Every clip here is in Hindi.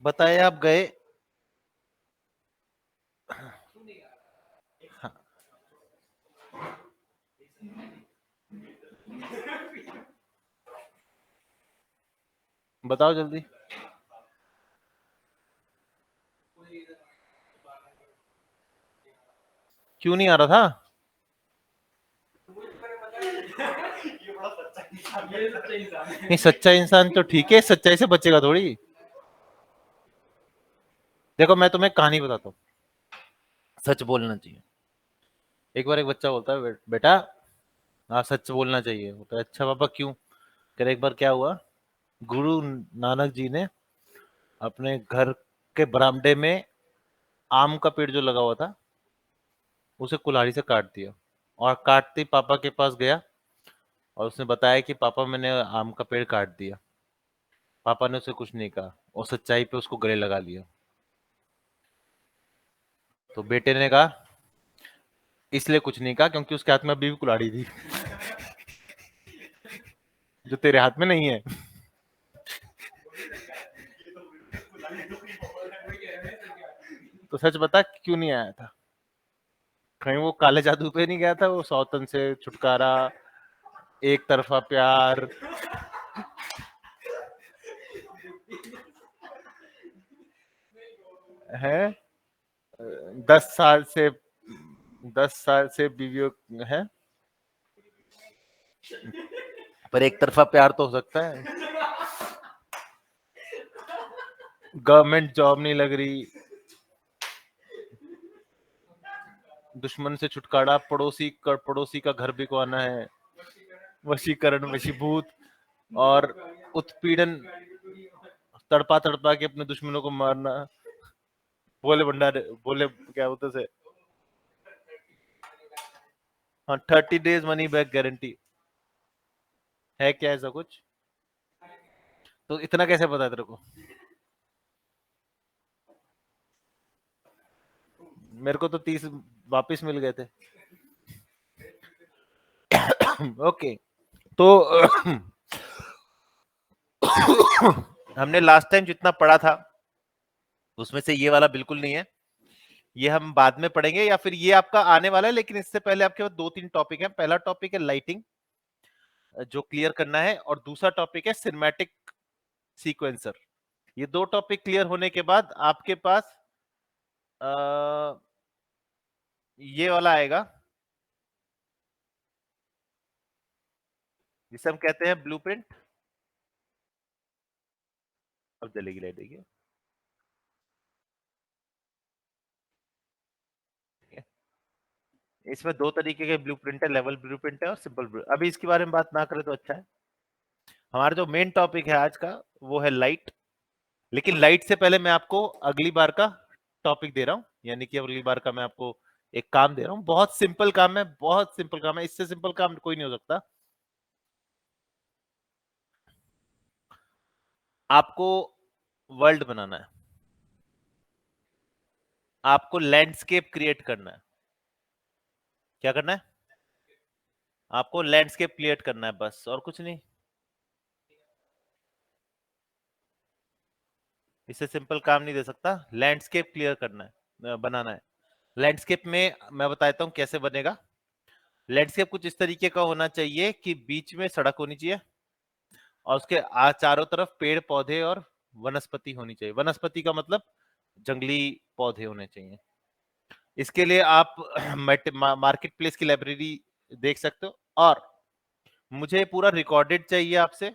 बताए आप गए। हाँ, बताओ जल्दी। क्यों नहीं आ रहा था? नहीं, सच्चा इंसान तो ठीक है, सच्चाई से बचेगा थोड़ी। देखो मैं तुम्हें कहानी बताता हूँ, सच बोलना चाहिए। एक बार एक बच्चा बोलता है, बेटा हाँ सच बोलना चाहिए। बोलता है अच्छा पापा क्यों? कह रहे एक बार क्या हुआ, गुरु नानक जी ने अपने घर के बरामदे में आम का पेड़ जो लगा हुआ था उसे कुल्हाड़ी से काट दिया, और काटते ही पापा के पास गया और उसने बताया कि पापा मैंने आम का पेड़ काट दिया। पापा ने उसे कुछ नहीं कहा और सच्चाई पे उसको गले लगा लिया। तो बेटे ने कहा इसलिए कुछ नहीं कहा क्योंकि उसके हाथ में अभी भी कुल्हाड़ी थी जो तेरे हाथ में नहीं है। तो सच बता क्यों नहीं आया था? कहीं वो काले जादू पे नहीं गया था, वो सौतन से छुटकारा, एक तरफा प्यार है? 10 साल से 10 साल से बीवियों है, पर एक तरफा प्यार तो हो सकता है। गवर्नमेंट जॉब नहीं लग रही, दुश्मन से छुटकारा, पड़ोसी का घर बिकवाना है, वशीकरण, वशीभूत और उत्पीड़न, तड़पा तड़पा के अपने दुश्मनों को मारना, बोले भंडारे, बोले क्या बोलते से, हाँ 30 days मनी बैक गारंटी। है क्या ऐसा कुछ? तो इतना कैसे पता है तेरे को? मेरे को तो 30 वापस मिल गए थे। ओके, तो हमने लास्ट टाइम जितना पढ़ा था उसमें से ये वाला बिल्कुल नहीं है, ये हम बाद में पढ़ेंगे या फिर ये आपका आने वाला है, लेकिन इससे पहले आपके पास 2-3 टॉपिक है। पहला टॉपिक है लाइटिंग जो क्लियर करना है, और दूसरा टॉपिक है सिनेमैटिक सीक्वेंसर। ये दो टॉपिक क्लियर होने के बाद आपके पास आ, ये वाला आएगा जिसे हम कहते हैं ब्लूप्रिंट। अब जलेगी लाइट, देखिए। इसमें दो तरीके के ब्लूप्रिंट है, लेवल ब्लूप्रिंट है और सिंपल ब्लू। अभी इसके बारे में बात ना करें तो अच्छा है। हमारा जो मेन टॉपिक है आज का वो है लाइट। लेकिन लाइट से पहले मैं आपको अगली बार का टॉपिक दे रहा हूं, यानी कि अगली बार का मैं आपको एक काम दे रहा हूं। बहुत सिंपल काम है, बहुत सिंपल काम है, इससे सिंपल काम कोई नहीं हो सकता। आपको वर्ल्ड बनाना है, आपको लैंडस्केप क्रिएट करना है। क्या करना है? आपको लैंडस्केप क्रिएट करना है, बस और कुछ नहीं। इससे सिंपल काम नहीं दे सकता। लैंडस्केप क्लियर करना है, बनाना है। लैंडस्केप में मैं बताता हूं कैसे बनेगा। लैंडस्केप कुछ इस तरीके का होना चाहिए कि बीच में सड़क होनी चाहिए और उसके चारों तरफ पेड़ पौधे और वनस्पति होनी चाहिए। वनस्पति का मतलब जंगली पौधे होने चाहिए। इसके लिए आप मार्केट प्लेस की लाइब्रेरी देख सकते हो। और मुझे पूरा रिकॉर्डेड चाहिए आपसे।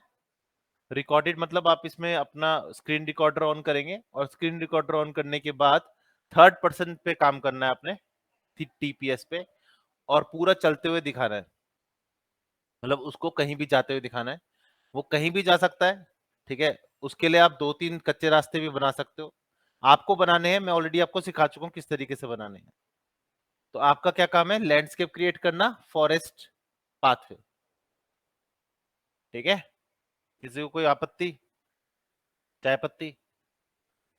रिकॉर्डेड मतलब आप इसमें अपना स्क्रीन रिकॉर्डर ऑन करेंगे और स्क्रीन रिकॉर्डर ऑन करने के बाद थर्ड पर्सन पे काम करना है आपने, टीपीएस पे, और पूरा चलते हुए दिखाना है। मतलब उसको कहीं भी जाते हुए दिखाना है। वो कहीं भी जा सकता है, ठीक है। उसके लिए आप 2-3 कच्चे रास्ते भी बना सकते हो। आपको बनाने हैं, मैं ऑलरेडी आपको सिखा चुका हूं किस तरीके से बनाने हैं। तो आपका क्या काम है? लैंडस्केप क्रिएट करना फॉरेस्ट पाथ पे, ठीक है। किसी को कोई आपत्ति? चाय पत्ती,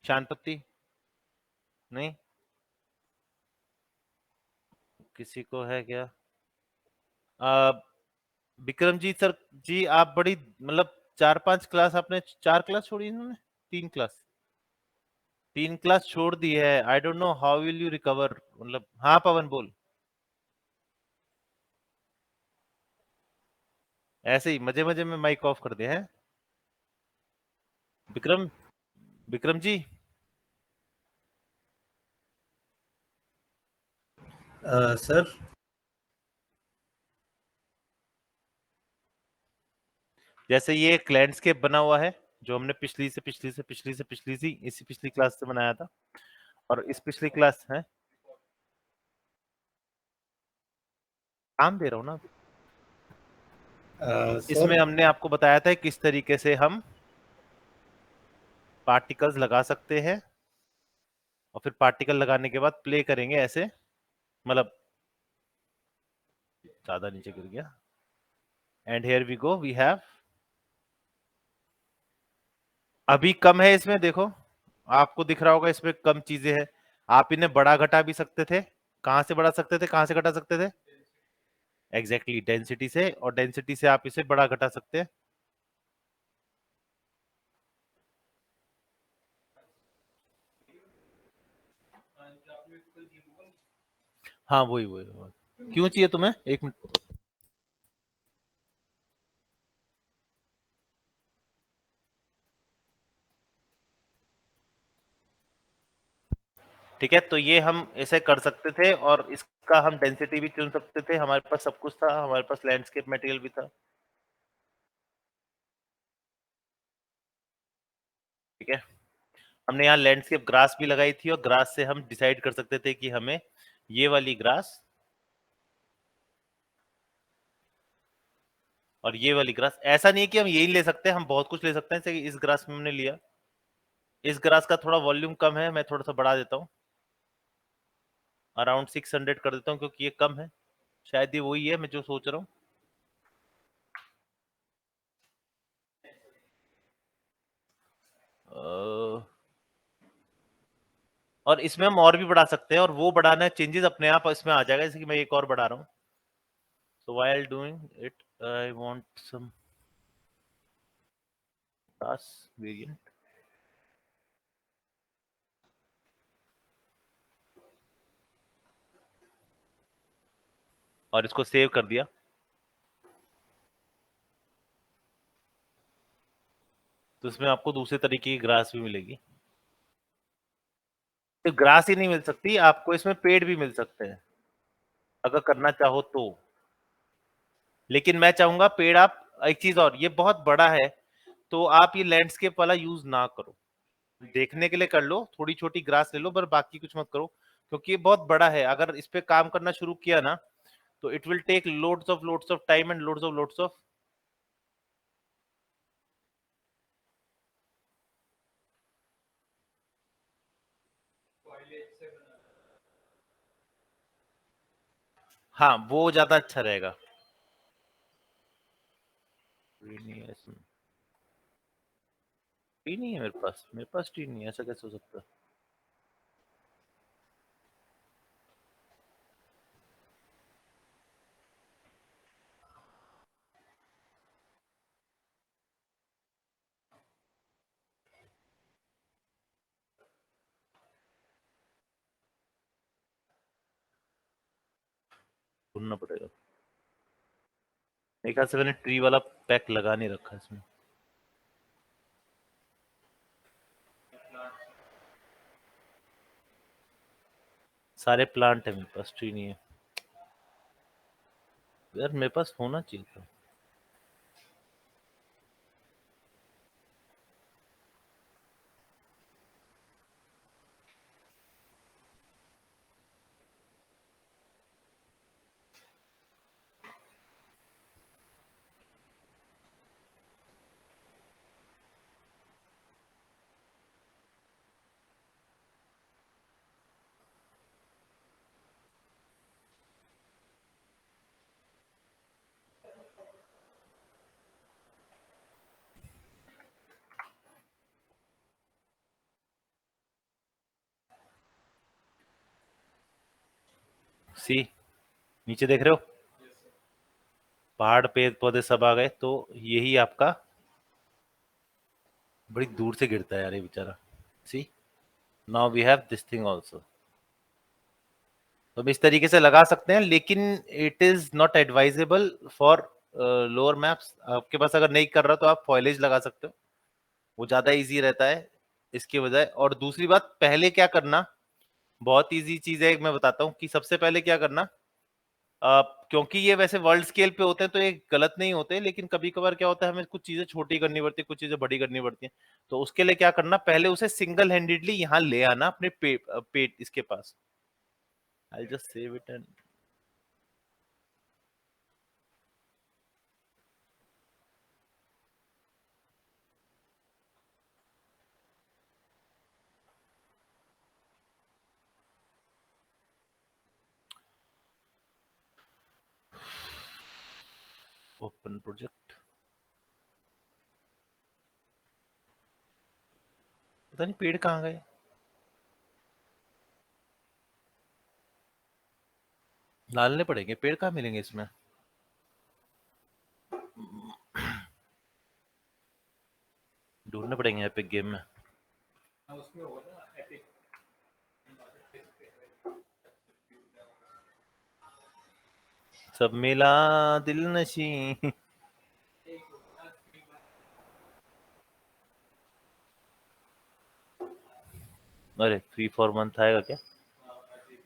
शान पत्ती? नहीं? किसी को है क्या? आ, विक्रमजीत सर जी, आप बड़ी मतलब 4-5 क्लास आपने, 4 क्लास छोड़ी इन्होंने, 3 क्लास? 3 क्लास छोड़ दी है, आई don't know how will you recover, मतलब हाँ पवन बोल। ऐसे ही मजे मजे में माइक ऑफ कर दिया है। विक्रम, विक्रम जी, सर। जैसे ये एक लैंडस्केप बना हुआ है जो हमने पिछली से पिछली से पिछली से पिछली सी इसी पिछली क्लास से बनाया था, और इस पिछली क्लास है, काम दे रहा हूँ ना। सर। इसमें हमने आपको बताया था किस तरीके से हम पार्टिकल्स लगा सकते हैं, और फिर पार्टिकल लगाने के बाद प्ले करेंगे ऐसे, मतलब ज्यादा नीचे गिर गया। And here we go, we have, अभी कम है इसमें, देखो आपको दिख रहा होगा इसमें कम चीजें हैं। आप इन्हें बड़ा घटा भी सकते थे। कहां से बढ़ा सकते थे, कहां से घटा सकते थे? एग्जैक्टली डेंसिटी से, और डेंसिटी से आप इसे बड़ा घटा सकते हैं। हाँ वही वही, क्यों चाहिए तुम्हें, एक मिनट। ठीक है, तो ये हम ऐसे कर सकते थे, और इसका हम डेंसिटी भी चुन सकते थे, हमारे पास सब कुछ था, हमारे पास लैंडस्केप मटेरियल भी था। ठीक है, हमने यहाँ लैंडस्केप ग्रास भी लगाई थी, और ग्रास से हम डिसाइड कर सकते थे कि हमें ये वाली ग्रास और ये वाली ग्रास, ऐसा नहीं है कि हम यही ले सकते हैं, हम बहुत कुछ ले सकते हैं, जैसे इस ग्रास में हमने लिया, इस ग्रास का थोड़ा वॉल्यूम कम है, मैं थोड़ा सा बढ़ा देता हूँ, अराउंड 600 कर देता हूँ, क्योंकि ये कम है, शायद ये वही है मैं जो सोच रहा हूँ। और इसमें हम और भी बढ़ा सकते हैं, और वो बढ़ाना चेंजेस अपने आप इसमें आ जाएगा, जैसे कि मैं एक और बढ़ा रहा हूँ। So while doing it I want some class variant, और इसको सेव कर दिया, तो इसमें आपको दूसरे तरीके की ग्रास भी मिलेगी। तो ग्रास ही नहीं मिल सकती आपको, इसमें पेड़ भी मिल सकते हैं अगर करना चाहो तो। लेकिन मैं चाहूंगा पेड़, आप एक चीज और, ये बहुत बड़ा है, तो आप ये लैंडस्केप वाला यूज ना करो, देखने के लिए कर लो, थोड़ी छोटी ग्रास ले लो, पर बाकी कुछ मत करो, क्योंकि ये बहुत बड़ा है, अगर इस पे काम करना शुरू किया ना, तो it will take loads of time and loads of. हाँ वो ज्यादा अच्छा रहेगा। ट्री नहीं है इसमें, ट्री नहीं है मेरे पास, मेरे पास ट्री नहीं है, ऐसा कैसे हो सकता है? ढूंढना पड़ेगा, मेरे ख्याल से मैंने ट्री वाला पैक लगा नहीं रखा इसमें। सारे प्लांट है मेरे पास, ट्री नहीं है यार, मेरे पास होना चाहिए था। सी, नीचे देख रहे हो, पहाड़ पेड़ पौधे सब आ गए, तो यही आपका, बड़ी दूर से गिरता है यार ये बेचारा। See, now we have this thing also. तो हम इस तरीके से लगा सकते हैं, लेकिन it is not advisable for lower maps. आपके पास अगर नहीं कर रहा तो आप फॉइलेज लगा सकते हो, वो ज्यादा इजी रहता है इसके बजाय। और दूसरी बात, पहले क्या करना, बहुत इजी चीज है, मैं बताता हूँ कि सबसे पहले क्या करना। क्योंकि ये वैसे वर्ल्ड स्केल पे होते हैं तो ये गलत नहीं होते, लेकिन कभी कभार क्या होता है, हमें कुछ चीजें छोटी करनी पड़ती है, कुछ चीजें बड़ी करनी पड़ती हैं। तो उसके लिए क्या करना, पहले उसे सिंगल हैंडेडली यहाँ ले आना अपने पेट इसके पास। I just save it and open project. पता नहीं पेड़ कहाँ गए। डालने पड़ेंगे, पेड़ कहाँ मिलेंगे इसमें। ढूंढने पड़ेंगे एपिक गेम में। सब मिला दिल नशी। अरे 3-4 मंथ आएगा क्या?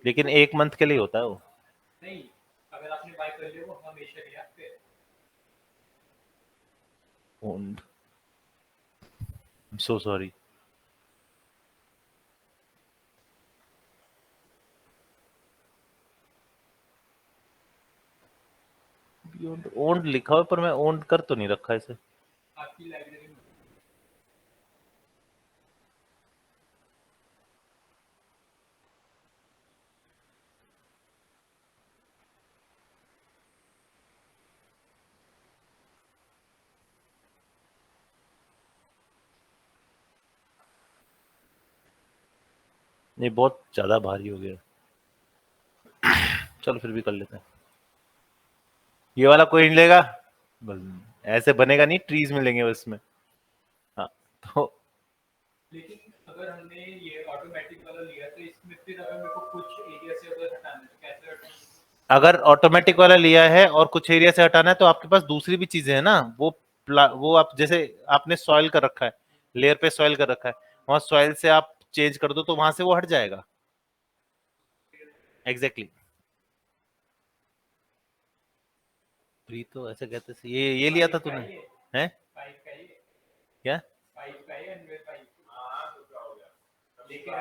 लेकिन 1 मंथ के लिए होता है वो। Owned, so sorry. ओन्ड लिखा हुआ पर मैं ओन्ड कर तो नहीं रखा इसे। नहीं, बहुत ज्यादा भारी हो गया। चलो फिर भी कर लेते हैं। ये वाला कोई नहीं लेगा। ऐसे बनेगा नहीं, ट्रीज मिलेंगे उसमें। हाँ। तो अगर ऑटोमेटिक वाला लिया है और कुछ एरिया से हटाना है तो आपके पास दूसरी भी चीजें हैं ना। वो आप जैसे आपने सॉइल कर रखा है, लेयर पे सॉइल कर रखा है, वहां सॉइल से आप चेंज कर दो तो वहां से वो हट जाएगा। Exactly exactly। फ्री तो ऐसे कहते थे, ये लिया था तूने? हैं? क्या?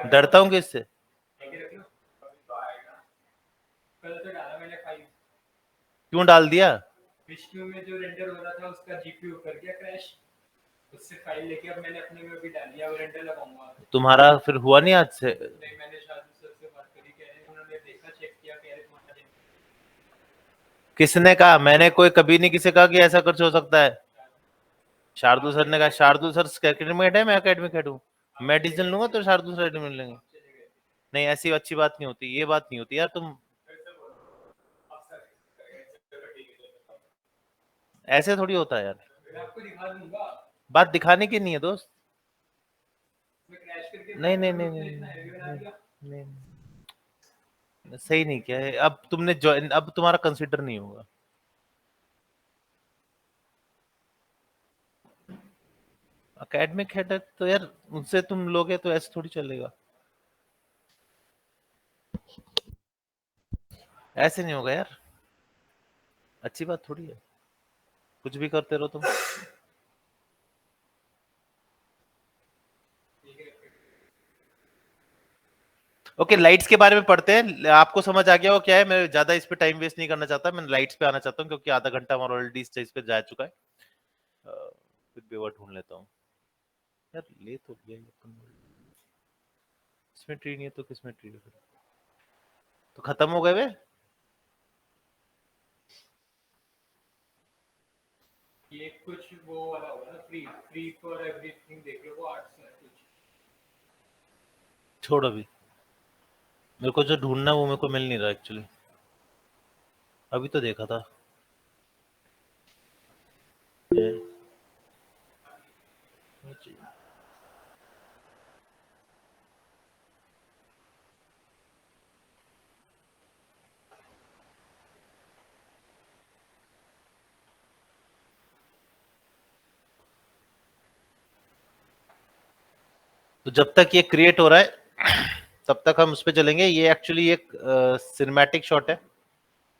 डरता हूँ किससे? क्यों डाल दिया? तुम्हारा फिर हुआ नहीं आज से? किसने कहा? मैंने कोई कभी नहीं किसी कहा कि ऐसा कुछ हो सकता है। शार्दुल सर ने कहा। शार्दुल सर एकेडमी हेड है, मैं एकेडमी हेड हूँ। मैं डिसीजन लूंगा तो शार्दुल सर एकेडमी लेंगे। नहीं, ऐसी अच्छी बात नहीं होती, ये बात नहीं होती यार तुम। ऐसे थोड़ी होता है यार। बात दिखाने की नहीं है दोस्त। नहीं नहीं नहीं नहीं नहीं, नहीं, नहीं, सही नहीं किया है। अब तुमने ज्वाइन, अब तुम्हारा कंसिडर नहीं होगा। एकेडमिक हेड है तो यार उनसे तुम लोगे तो ऐसे थोड़ी चलेगा। ऐसे नहीं होगा यार, अच्छी बात थोड़ी है। कुछ भी करते रहो तुम। ओके, लाइट्स के बारे में पढ़ते हैं। आपको समझ आ गया हो क्या है? मैं ज्यादा इस पे टाइम वेस्ट नहीं करना चाहता, मैं लाइट्स पे आना चाहता हूँ क्योंकि आधा घंटा हमारा ऑलरेडी इस चीज पे जा चुका है। फिर भी वो ढूंढ लेता हूँ। यार ले तो लिया ये अपन। इसमें ट्री नहीं है तो किसमें ट्री है फिर? तो खत्म हो गए वे। छोड़ अभी, मेरे को जो ढूंढना है वो मेरे को मिल नहीं रहा एक्चुअली। अभी तो देखा था। ये तो जब तक ये क्रिएट हो रहा है तब तक हम उस पर चलेंगे। ये एक्चुअली एक सिनेमैटिक शॉट है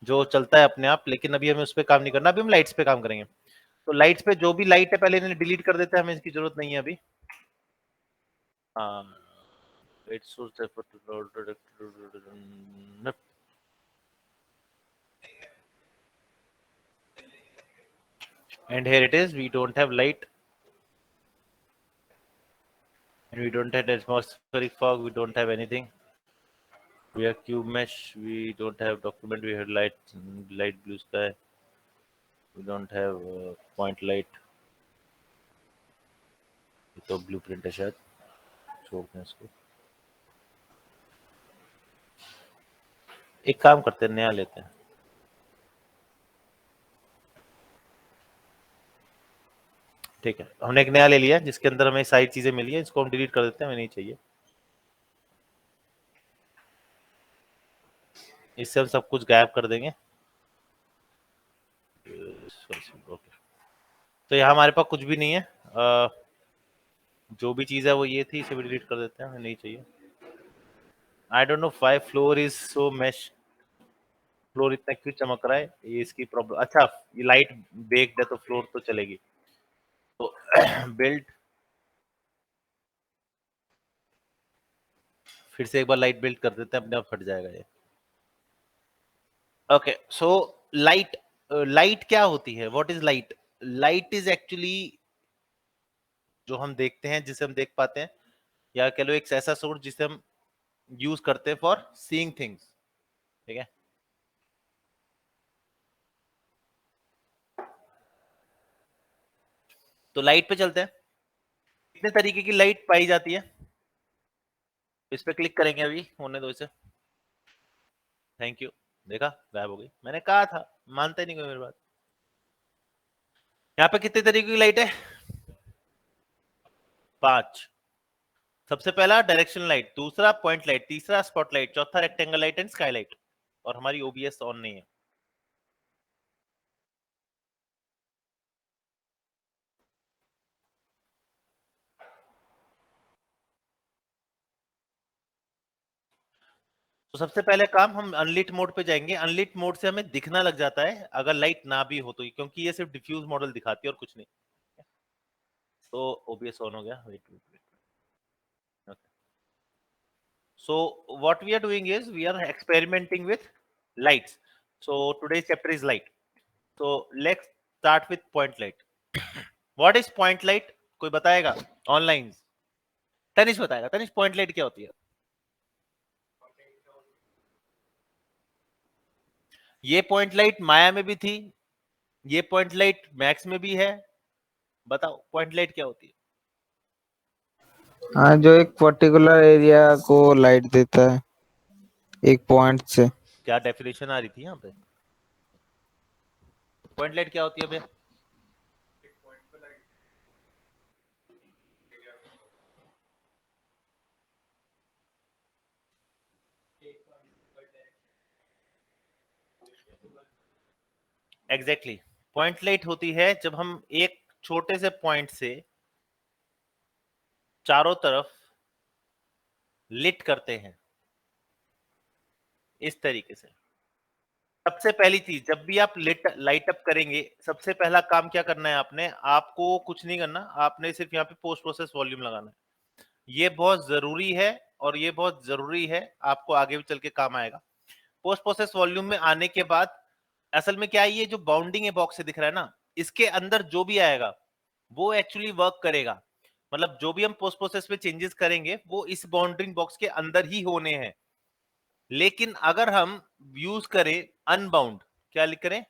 जो चलता है अपने आप, लेकिन अभी हमें उस पर काम नहीं करना, अभी हम लाइट्स पे काम करेंगे। तो लाइट्स पे जो भी लाइट है पहले इन्हें डिलीट कर देते हैं, हमें इसकी जरूरत नहीं है अभी। हाँ, and here it is, we don't have light, and we don't have atmospheric fog, we don't have anything. We have cube mesh, we don't have document, we have light blue sky, we don't have point light. ये तो ब्लूप्रिंट है शायद, छोड़ते हैं इसको। एक काम करते हैं, नया लेते हैं। ठीक है, हमने एक नया ले लिया जिसके अंदर हमें सारी चीजें मिली है, इसको हम डिलीट कर देते हैं, हमें नहीं चाहिए। इससे हम सब कुछ गायब कर देंगे। ओके, तो यहाँ हमारे पास कुछ भी नहीं है, जो भी चीज है वो ये थी, इसे भी डिलीट कर देते हैं, हमें नहीं चाहिए। I don't know why floor is so mash, floor इतना क्यों चमक रहा है, ये इसकी प्रॉब्लम। अच्छा, ये लाइट बेक्ड है तो फ्लोर तो चलेगी। तो बिल्ड, फिर से एक बार लाइट बिल्ड कर देते हैं, अपने आप फट जाएगा ये। ओके, सो लाइट, लाइट क्या होती है, what is light? Light is actually जो हम देखते हैं, जिसे हम देख पाते हैं, या कह लो एक ऐसा सोर्स जिसे हम यूज करते हैं फॉर सीइंग थिंग्स। ठीक है, तो लाइट पे चलते हैं। कितने तरीके की लाइट पाई जाती है, इस पे क्लिक करेंगे, अभी होने दो इसे। थैंक यू, देखा गायब हो गई, मैंने कहा था, मानते नहीं कोई मेरी बात। यहाँ पे कितने तरीके की लाइट है? 5। सबसे पहला डायरेक्शन लाइट, दूसरा पॉइंट लाइट, तीसरा स्पॉट लाइट, चौथा rectangle light and sky light. और हमारी ओबीएस ऑन नहीं है। तो सबसे पहले काम, हम अनलिट मोड पे जाएंगे। अनलिट मोड से हमें दिखना लग जाता है अगर लाइट ना भी हो तो, क्योंकि ये सिर्फ डिफ्यूज मॉडल दिखाती है और कुछ नहीं। तो ओबीएस ऑन हो गया, wait wait wait. So what we are doing is we are experimenting with lights. So today's chapter is light. So let's start with point light. What is point light? कोई बताएगा ऑनलाइन? तनिष बताएगा। तनिष, पॉइंट लाइट क्या होती है? ये पॉइंट लाइट माया में भी थी, ये पॉइंट लाइट मैक्स में भी है। बताओ पॉइंट लाइट क्या होती है? हाँ, जो एक पर्टिकुलर एरिया को लाइट देता है एक पॉइंट से। क्या डेफिनेशन आ रही थी यहाँ पे? पॉइंट लाइट क्या होती है भैया? एग्जैक्टली, पॉइंट लाइट होती है जब हम एक छोटे से पॉइंट से चारों तरफ लिट करते हैं इस तरीके से। सबसे पहली चीज, जब भी आप लाइट अप करेंगे, सबसे पहला काम क्या करना है आपने? आपको कुछ नहीं करना, आपने सिर्फ यहाँ पे पोस्ट प्रोसेस वॉल्यूम लगाना है। ये बहुत जरूरी है, और ये बहुत जरूरी है, आपको आगे भी चल के काम आएगा। पोस्ट प्रोसेस वॉल्यूम में आने के बाद असल में क्या है, ये जो बाउंडिंग है बॉक्स से दिख रहा है ना, इसके अंदर जो भी आएगा वो एक्चुअली वर्क करेगा। मतलब जो भी हम पोस्ट प्रोसेस में चेंजेस करेंगे वो इस बाउंड्रिंग बॉक्स के अंदर ही होने हैं। लेकिन अगर हम यूज करें अनबाउंड, क्या लिख करें?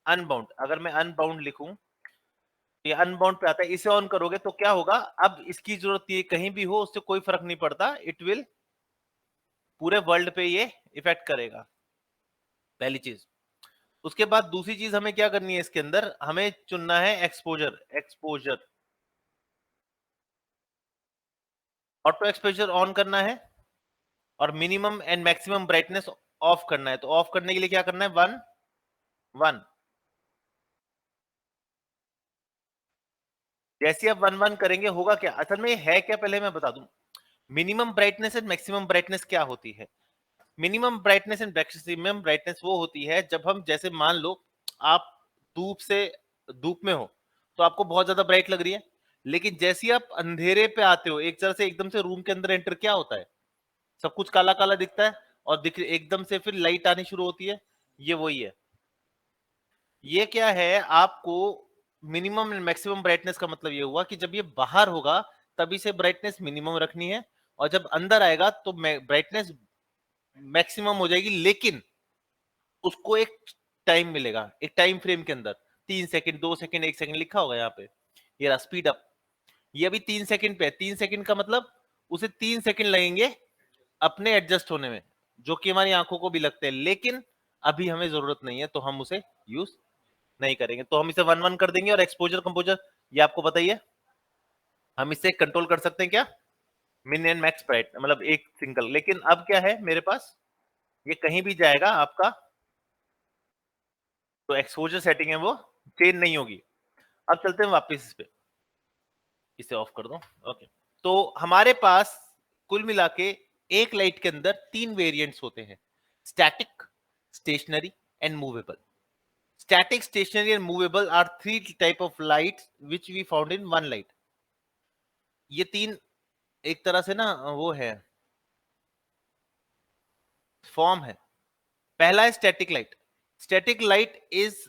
अनबाउंड। अगर मैं अनबाउंड लिखूं, ये अनबाउंड पे आता है, इसे ऑन करोगे तो क्या होगा? अब इसकी जरूरत ये कहीं भी हो उससे कोई फर्क नहीं पड़ता, इट विल पूरे वर्ल्ड पे ये इफेक्ट करेगा। पहली चीज। उसके बाद दूसरी चीज हमें क्या करनी है, इसके अंदर हमें चुनना है exposure. Exposure, auto exposure on करना है, और minimum and maximum brightness of करना है। तो ऑफ करने के लिए क्या करना है? 1 1। जैसे आप 1-1 करेंगे होगा क्या, असल में है क्या पहले मैं बता दूं। Minimum brightness and maximum brightness क्या होती है? Minimum brightness and maximum brightness वो होती है जब हम, जैसे मान लो आप धूप में हो तो आपको बहुत ज्यादा ब्राइट लग रही है, लेकिन जैसे ही आप अंधेरे पे आते हो एक तरह से एकदम से रूम के अंदर एंटर, क्या होता है, सब कुछ काला काला दिखता है और दिख एकदम से फिर लाइट आनी शुरू होती है। ये वही है। ये क्या है, आपको मिनिमम एंड मैक्सिमम ब्राइटनेस का मतलब ये हुआ कि जब ये बाहर होगा तभी से ब्राइटनेस मिनिमम रखनी है, और जब अंदर आएगा तो ब्राइटनेस मैक्सिमम हो जाएगी, लेकिन उसको एक टाइम मिलेगा, एक टाइम फ्रेम के अंदर। 3 सेकंड, 2 सेकंड, 1 सेकंड लिखा होगा यहाँ पे, ये रहा स्पीड अप। ये अभी 3 सेकंड पे है, 3 सेकंड का मतलब उसे 3 सेकंड लगेंगे अपने एडजस्ट होने में, जो कि हमारी आंखों को भी लगते हैं, लेकिन अभी हमें जरूरत नहीं है तो हम उसे यूज नहीं करेंगे, तो हम इसे 1-1 कर देंगे। और एक्सपोजर कंपोजर ये आपको पता ही है, हम इससे कंट्रोल कर सकते हैं क्या, मिन एंड मैक्स ब्राइट, मतलब एक सिंगल। लेकिन अब क्या है मेरे पास, ये कहीं भी जाएगा आपका, तो एक्सपोजर सेटिंग है वो चेंज नहीं होगी। अब चलते हैं वापस इस पे, इसे ऑफ कर दो। ओके, तो हमारे पास कुल मिला के एक लाइट के अंदर 3 वेरिएंट्स होते हैं, static, stationary and movable. Static, stationary and movable are 3 type of light which we found in one light. ये 3 एक तरह से ना वो है, फॉर्म है। पहला है static light. Static light is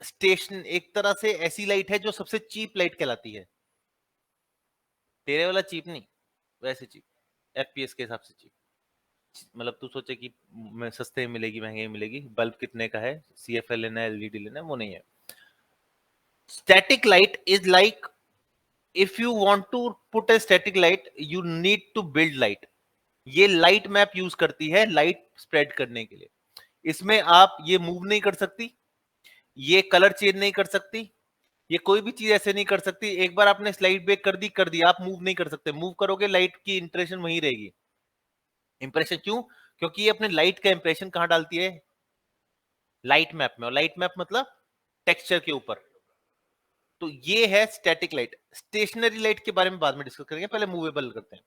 station, एक तरह से ऐसी लाइट है जो सबसे चीप लाइट कहलाती है। तेरे वाला चीप नहीं, वैसे चीप, एफपीएस के हिसाब से चीप। मतलब तू सोचे कि सस्ते में मिलेगी महंगे में मिलेगी, बल्ब कितने का है, सीएफएल लेना है एलईडी लेना है, वो नहीं है। Static light is like, if you want to put a static light you need to build light. ये लाइट मैप यूज करती है लाइट स्प्रेड करने के लिए। इसमें आप ये मूव नहीं कर सकती, ये कलर चेंज नहीं कर सकती, ये कोई भी चीज ऐसे नहीं कर सकती। एक बार आपने स्लाइड ब्रेक कर दी, आप मूव नहीं कर सकते। मूव करोगे लाइट की इंप्रेशन वहीं रहेगी। इंप्रेशन क्यों? क्योंकि ये अपने लाइट का इंप्रेशन कहां डालती है, लाइट मैप में, और लाइट मैप मतलब टेक्सचर के ऊपर। तो ये है स्टैटिक लाइट। स्टेशनरी लाइट के बारे में बाद में डिस्कस करेंगे, पहले मूवेबल करते हैं।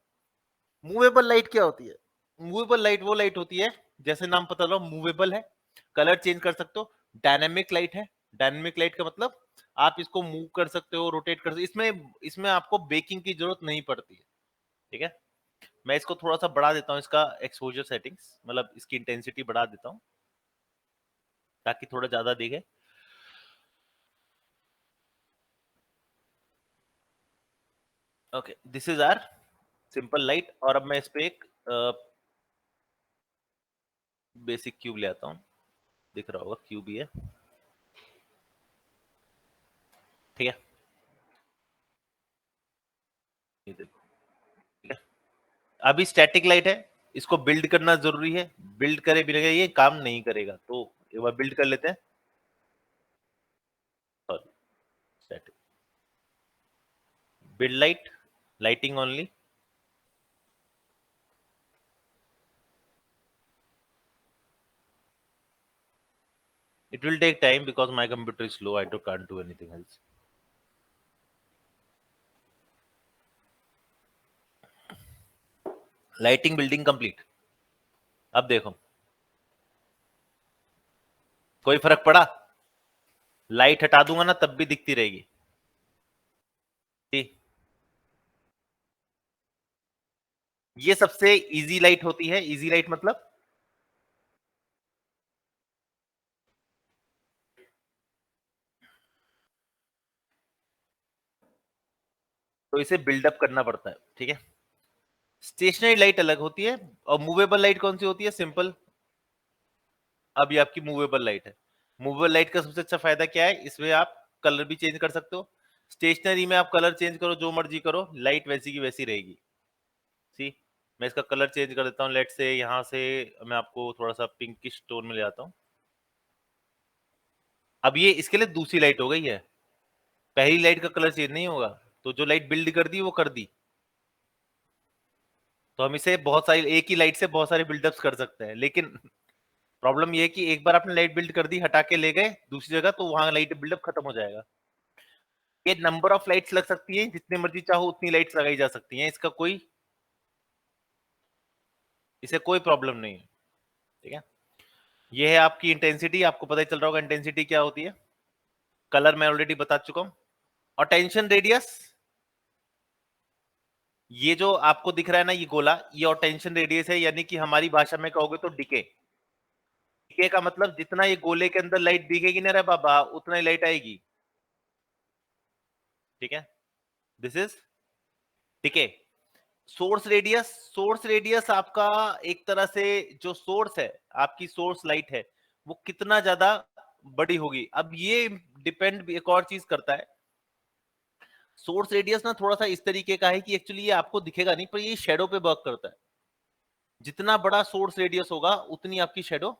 मूवेबल लाइट क्या होती है? मूवेबल लाइट वो लाइट होती है, जैसे नाम पता लो, मूवेबल है, कलर चेंज कर सकते हो। डायनेमिक लाइट है। डायनेमिक लाइट का मतलब आप इसको मूव कर सकते हो, रोटेट कर सकते हो, इसमें इसमें आपको बेकिंग की जरूरत नहीं पड़ती है। ठीक है, मैं इसको थोड़ा सा बढ़ा देता हूँ, इसका एक्सपोजर सेटिंग्स, मतलब इसकी इंटेंसिटी बढ़ा देता हूँ ताकि थोड़ा ज्यादा दिखे। Okay, this is our simple light. और अब मैं इस पे एक बेसिक क्यूब ले आता हूँ, दिख रहा होगा क्यूब ही है। ठीक है, ये देखो। ठीक है, अभी स्टैटिक लाइट है, इसको बिल्ड करना जरूरी है, बिल्ड करे बिना ये काम नहीं करेगा, तो एक बार बिल्ड कर लेते हैं। Sorry, static build light, lighting only. It will take time because my computer is slow, I can't do anything else. Lighting building complete. अब देखो, कोई फर्क पड़ा? लाइट हटा दूंगा ना तब भी दिखती रहेगी। ठीक, ये सबसे इजी लाइट होती है। इजी लाइट मतलब तो इसे बिल्डअप करना पड़ता है। ठीक है, स्टेशनरी लाइट अलग होती है, और मूवेबल लाइट कौन सी होती है? सिंपल, अब ये आपकी मूवेबल लाइट है। मूवेबल लाइट का सबसे अच्छा फायदा क्या है, इसमें आप कलर भी चेंज कर सकते हो। स्टेशनरी में आप कलर चेंज करो, जो मर्जी करो, लाइट वैसी की वैसी रहेगी। सी, मैं इसका कलर चेंज कर देता हूँ, लेट से यहाँ से मैं आपको थोड़ा सा पिंकिश टोन में ले आता हूँ। अब ये इसके लिए दूसरी लाइट हो गई है, पहली लाइट का कलर चेंज नहीं होगा। तो जो लाइट बिल्ड कर दी वो कर दी, तो हम इसे बहुत सारी, एक ही लाइट से बहुत सारे बिल्डअप्स कर सकते हैं। लेकिन प्रॉब्लम ये है कि एक बार आपने लाइट बिल्ड कर दी, हटा के ले गए दूसरी जगह, तो वहां लाइट बिल्डअप खत्म हो जाएगा। ये नंबर ऑफ लाइट्स लग सकती है, जितनी मर्जी चाहो उतनी लाइट्स लगाई जा सकती हैं, इसका कोई, इसे कोई प्रॉब्लम नहीं है, ठीक है। ये है आपकी इंटेंसिटी, आपको पता ही चल रहा होगा इंटेंसिटी क्या होती है। कलर मैं ऑलरेडी बता चुका हूं। और टेंशन रेडियस, ये जो आपको दिख रहा है ना ये गोला, ये और टेंशन रेडियस है, यानी कि हमारी भाषा में कहोगे तो डिके। डिके का मतलब जितना ये गोले के अंदर लाइट दिखेगी ना रे बाबा, उतना ही लाइट आएगी, ठीक है। This is decay. Source radius, source radius आपका एक तरह से जो सोर्स है, आपकी सोर्स लाइट है, वो कितना ज्यादा बड़ी होगी। अब ये डिपेंड एक और चीज करता है। सोर्स रेडियस ना थोड़ा सा इस तरीके का है कि एक्चुअली ये आपको दिखेगा नहीं, पर ये शेडो पे वर्क करता है। जितना बड़ा सोर्स रेडियस होगा उतनी आपकी शेडो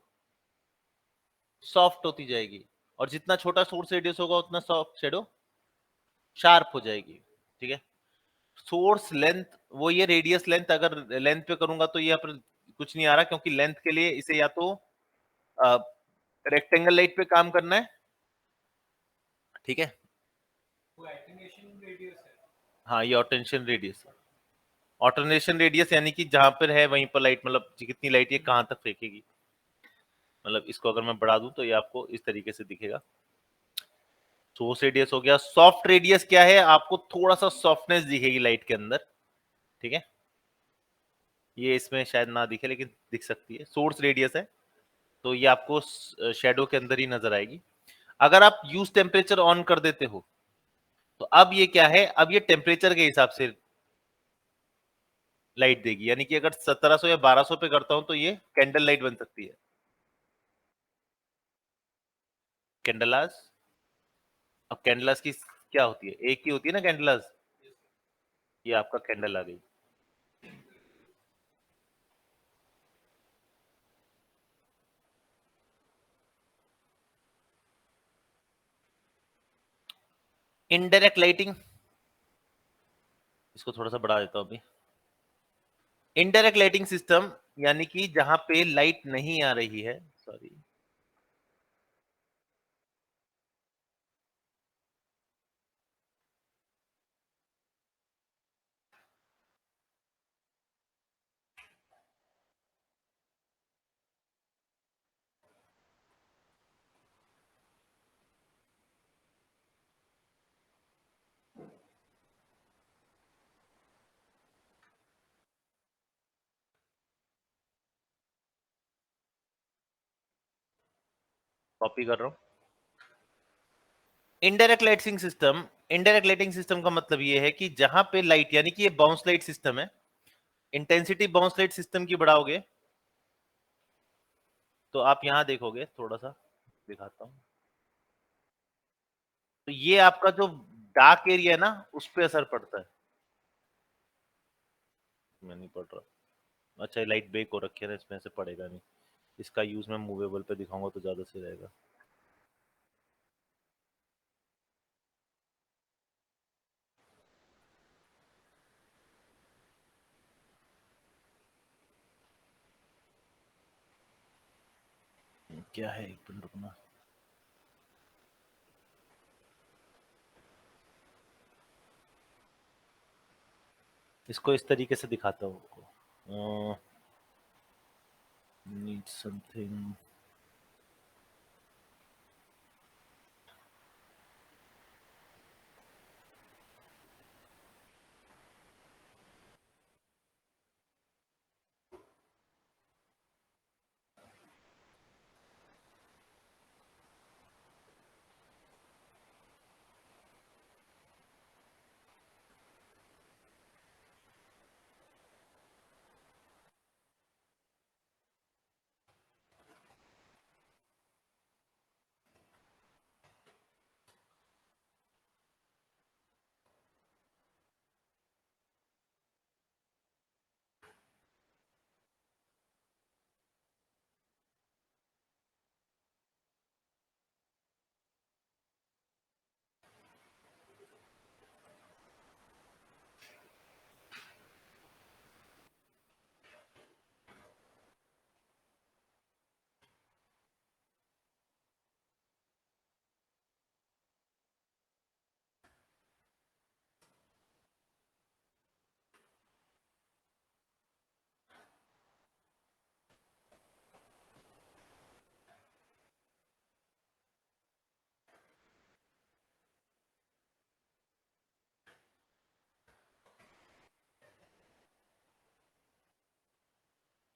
सॉफ्ट होती जाएगी, और जितना छोटा सोर्स रेडियस होगा उतना सॉफ्ट शेडो शार्प हो जाएगी, ठीक है। सोर्स लेंथ, वो ये रेडियस लेंथ, अगर लेंथ पे करूंगा तो ये पर कुछ नहीं आ रहा, क्योंकि लेंथ के लिए इसे या तो रेक्टेंगल लाइट पे काम करना है, ठीक है। हाँ, ये ऑटोनेशन रेडियस, ऑटोनेशन रेडियस यानी कि जहां पर है वहीं पर लाइट, मतलब कितनी लाइट ये कहां तक फेंकेगी। मतलब इसको अगर मैं बढ़ा दूं तो ये आपको इस तरीके से दिखेगा। सोर्स रेडियस हो गया। सॉफ्ट रेडियस क्या है, आपको थोड़ा सा सॉफ्टनेस दिखेगी लाइट के अंदर, ठीक है। ये इसमें शायद ना दिखे लेकिन दिख सकती है, सोर्स रेडियस है, तो ये आपको शेडो के अंदर ही नजर आएगी। अगर आप यूज टेम्परेचर ऑन कर देते हो तो अब ये क्या है, अब ये टेम्परेचर के हिसाब से लाइट देगी, यानी कि अगर 1700 या 1200 पे करता हूं तो ये कैंडल लाइट बन सकती है। कैंडलास, अब कैंडलास की क्या होती है, एक ही होती है ना कैंडलास। ये आपका कैंडल आ गई। इनडायरेक्ट लाइटिंग, इसको थोड़ा सा बढ़ा देता हूं अभी। इनडायरेक्ट लाइटिंग सिस्टम, यानी कि जहां पे लाइट नहीं आ रही है, सॉरी, कॉपी कर रहा हूं। Indirect lighting system, indirect lighting system का मतलब ये है कि जहां पे लाइट, यानी कि ये बाउंस लाइट सिस्टम है, इंटेंसिटी बाउंस लाइट सिस्टम की बढ़ाओगे तो आप यहां देखोगे, थोड़ा सा दिखाता हूं, तो ये आपका जो डार्क एरिया है ना उस पर असर पड़ता है। मैं नहीं पढ़ रहा। अच्छा, ये लाइट बेक हो रखी है ना, इसमें से पड़ेगा नहीं। इसका यूज मैं मूवेबल पे दिखाऊंगा तो ज्यादा सही रहेगा। क्या है, एक मिनट रुकना। इसको इस तरीके से दिखाता हूँ आपको। नीड समथिंग,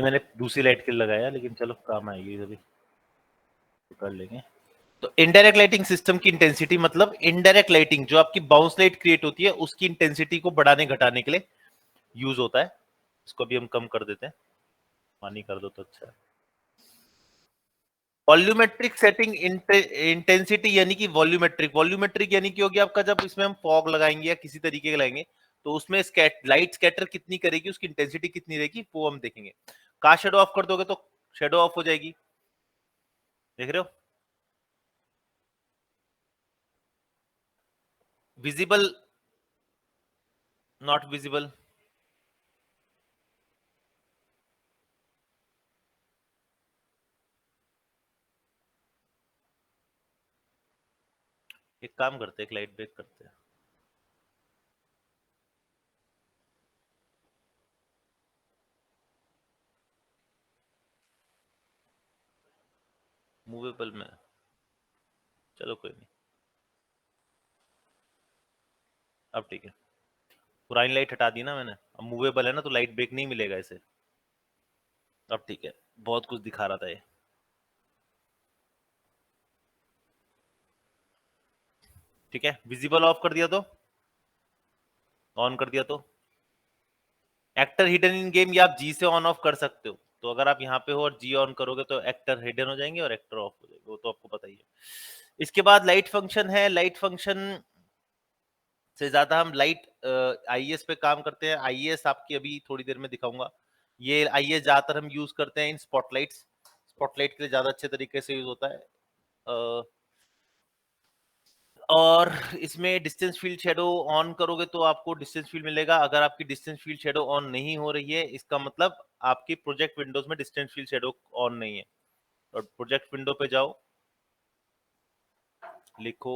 मैंने दूसरी लाइट के लिए लगाया, लेकिन चलो काम आएगी कभी, तो कर लेंगे। तो इनडायरेक्ट लाइटिंग सिस्टम की इंटेंसिटी मतलब इनडायरेक्ट लाइटिंग जो आपकी बाउंस लाइट क्रिएट होती है उसकी इंटेंसिटी को बढ़ाने घटाने के लिए यूज होता है। इसको भी हम कम कर देते हैं, पानी कर दो तो अच्छा है। वॉल्यूमेट्रिक सेटिंग इंटेंसिटी यानी कि वॉल्यूमेट्रिक यानी कि होगी आपका, जब इसमें हम फॉग लगाएंगे या किसी तरीके का लगाएंगे तो उसमें लाइट स्कैटर कितनी करेगी, उसकी इंटेंसिटी कितनी रहेगी, वो हम देखेंगे। का शेडो ऑफ कर दोगे तो शेडो ऑफ हो जाएगी, देख रहे हो। विजिबल, नॉट विजिबल, एक काम करते हैं, एक लाइट ब्रेक करते हैं। मूवेबल में, चलो कोई नहीं, अब ठीक है। पुरानी लाइट हटा दी ना मैंने, अब मूवेबल है ना तो लाइट ब्रेक नहीं मिलेगा इसे। अब ठीक है, बहुत कुछ दिखा रहा था ये। ठीक है, विजिबल ऑफ कर दिया तो, ऑन कर दिया तो, एक्टर हिडन इन गेम या आप जी से ऑन ऑफ कर सकते हो। तो अगर आप यहाँ पे हो और जी ऑन करोगे तो एक्टर हिडन हो जाएंगे और एक्टर ऑफ हो जाएंगे, वो तो आपको पता ही है। इसके बाद लाइट फंक्शन है। लाइट फंक्शन से ज्यादा हम लाइट आईएस पे काम करते हैं। आईएस आपकी अभी थोड़ी देर में दिखाऊंगा। ये आईएस ज्यादातर हम यूज करते हैं इन स्पॉटलाइट्स, स्पॉटलाइट के लिए ज्यादा अच्छे तरीके से यूज होता है। अ, और इसमें डिस्टेंस फील्ड शेडो ऑन करोगे तो आपको डिस्टेंस फील्ड मिलेगा। अगर आपकी डिस्टेंस फील्ड शेडो ऑन नहीं हो रही है, इसका मतलब आपकी प्रोजेक्ट विंडोज में डिस्टेंस फील्ड शेडो ऑन नहीं है। और प्रोजेक्ट विंडो पे जाओ, लिखो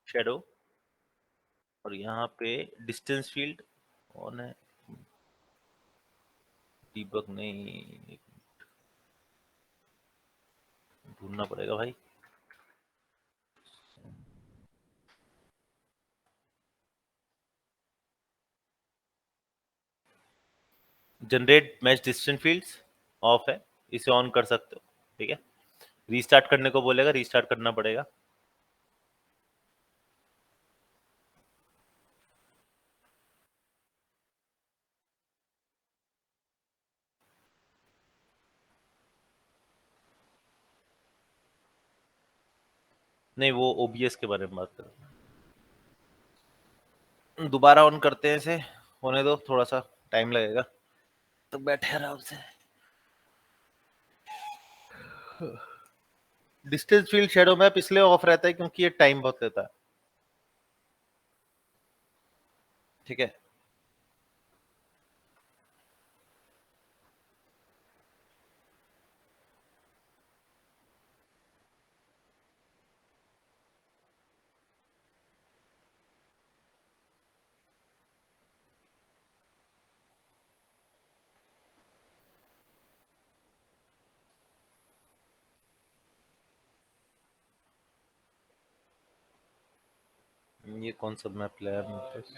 शेडो और यहाँ पे डिस्टेंस फील्ड ऑन है। डीबग नहीं, ढूंढना पड़ेगा भाई। Generate match distance fields of है, इसे ऑन कर सकते हो। ठीक है, रीस्टार्ट करने को बोलेगा, रीस्टार्ट करना पड़ेगा। नहीं, वो ओबीएस के बारे में बात कर रहा हूँ। दोबारा ऑन करते हैं इसे, होने दो, थोड़ा सा टाइम लगेगा, तो बैठे आराम से। डिस्टेंस फील्ड शैडो मैप इसलिए ऑफ रहता है क्योंकि ये टाइम बहुत लेता है। ठीक है, ये कौन सा मैप लाया मेरे पास?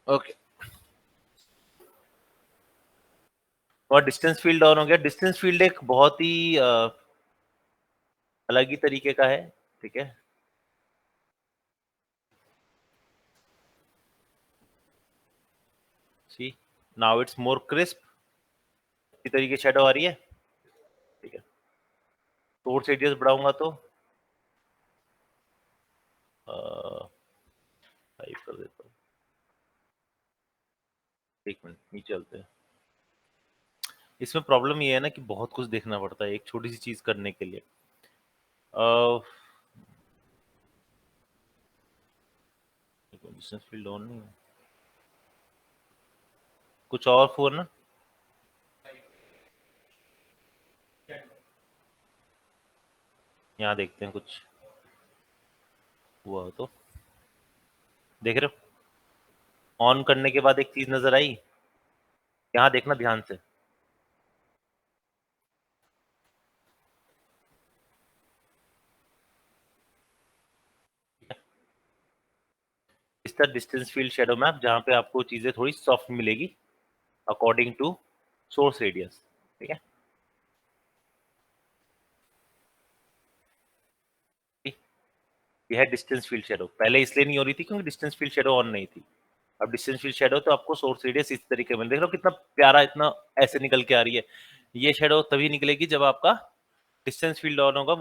ओके, और डिस्टेंस फील्ड ऑन हो गया। डिस्टेंस फील्ड एक बहुत ही अलग ही तरीके का है। ठीक है, see, now it's more crisp, इसी तरीके शैडो आ रही है। ठीक है, सोर्स रेडियस बढ़ाऊंगा तो 5 कर देता हूँ। एक मिनट नीचे चलते हैं। इसमें प्रॉब्लम ये है ना कि बहुत कुछ देखना पड़ता है एक छोटी सी चीज करने के लिए। डिस्टेंस फील्ड ऑन नहीं है, कुछ और फोन ना, यहाँ देखते हैं कुछ हुआ हो तो। देख रहे हो, ऑन करने के बाद एक चीज नजर आई, यहाँ देखना ध्यान से। The distance field shadow map, जहां पे आपको चीजें थोड़ी सॉफ्ट मिलेगी अकॉर्डिंग टू सोर्स रेडियस। ठीक है, यह है डिस्टेंस फील्ड शेडो। पहले इसलिए नहीं हो रही थी क्योंकि डिस्टेंस फील्ड शेडो ऑन नहीं थी। अब डिस्टेंस फील्ड शेडो तो आपको सोर्स रेडियस इस तरीके में, देख लो कितना प्यारा, इतना ऐसे निकल के आ रही है। ये शेडो तभी निकलेगी जब आपका डिस्टेंस फील्ड ऑन होगा,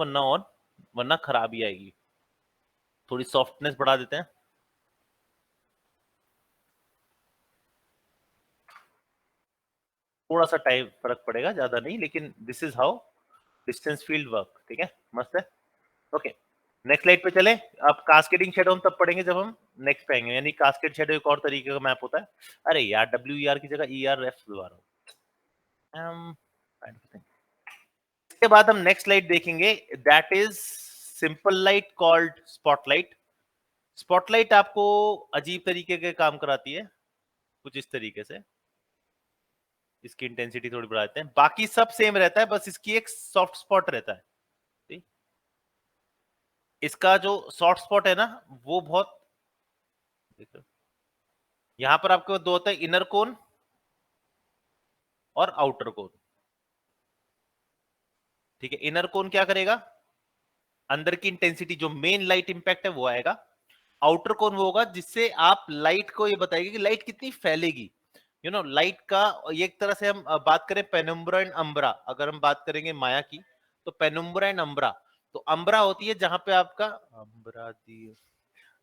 वरना खराब ही आएगी। थोड़ी सॉफ्टनेस बढ़ा देते हैं। थोड़ा सा टाइम फर्क पड़ेगा, ज्यादा नहीं, लेकिन this is how distance field work. ठीक है, मस्त है। ओके, नेक्स्ट स्लाइड पे चले। अब कास्केडिंग शेडो हम तब पढ़ेंगे जब हम नेक्स्ट पे आएंगे, यानी कास्केड शेडो एक और तरीके का मैप होता है। अरे यार, डब्ल्यू ई आर की जगह ई आर एफ दोबारा। इसके बाद हम नेक्स्ट लाइट देखेंगे, that is simple light called spotlight. Spotlight आपको अजीब तरीके के काम कराती है, कुछ इस तरीके से। इसकी इंटेंसिटी थोड़ी बढ़ा देते हैं, बाकी सब सेम रहता है, बस इसकी एक सॉफ्ट स्पॉट रहता है। ठीक? इसका जो सॉफ्ट स्पॉट है ना, वो बहुत, यहां पर आपको दो होता है, इनर कोन और आउटर कोन। ठीक है, इनर कोन क्या करेगा, अंदर की इंटेंसिटी जो मेन लाइट इंपैक्ट है वो आएगा। आउटर कोन वो होगा जिससे आप लाइट को ये बताएगी कि लाइट कितनी फैलेगी। लाइट का एक तरह से हम बात करें पेनुम्ब्रा एंड अम्ब्रा, अगर हम बात करेंगे माया की, तो पेनुम्ब्रा एंड अम्ब्रा। तो अम्ब्रा होती है जहां पे आपका अम्ब्रा दी,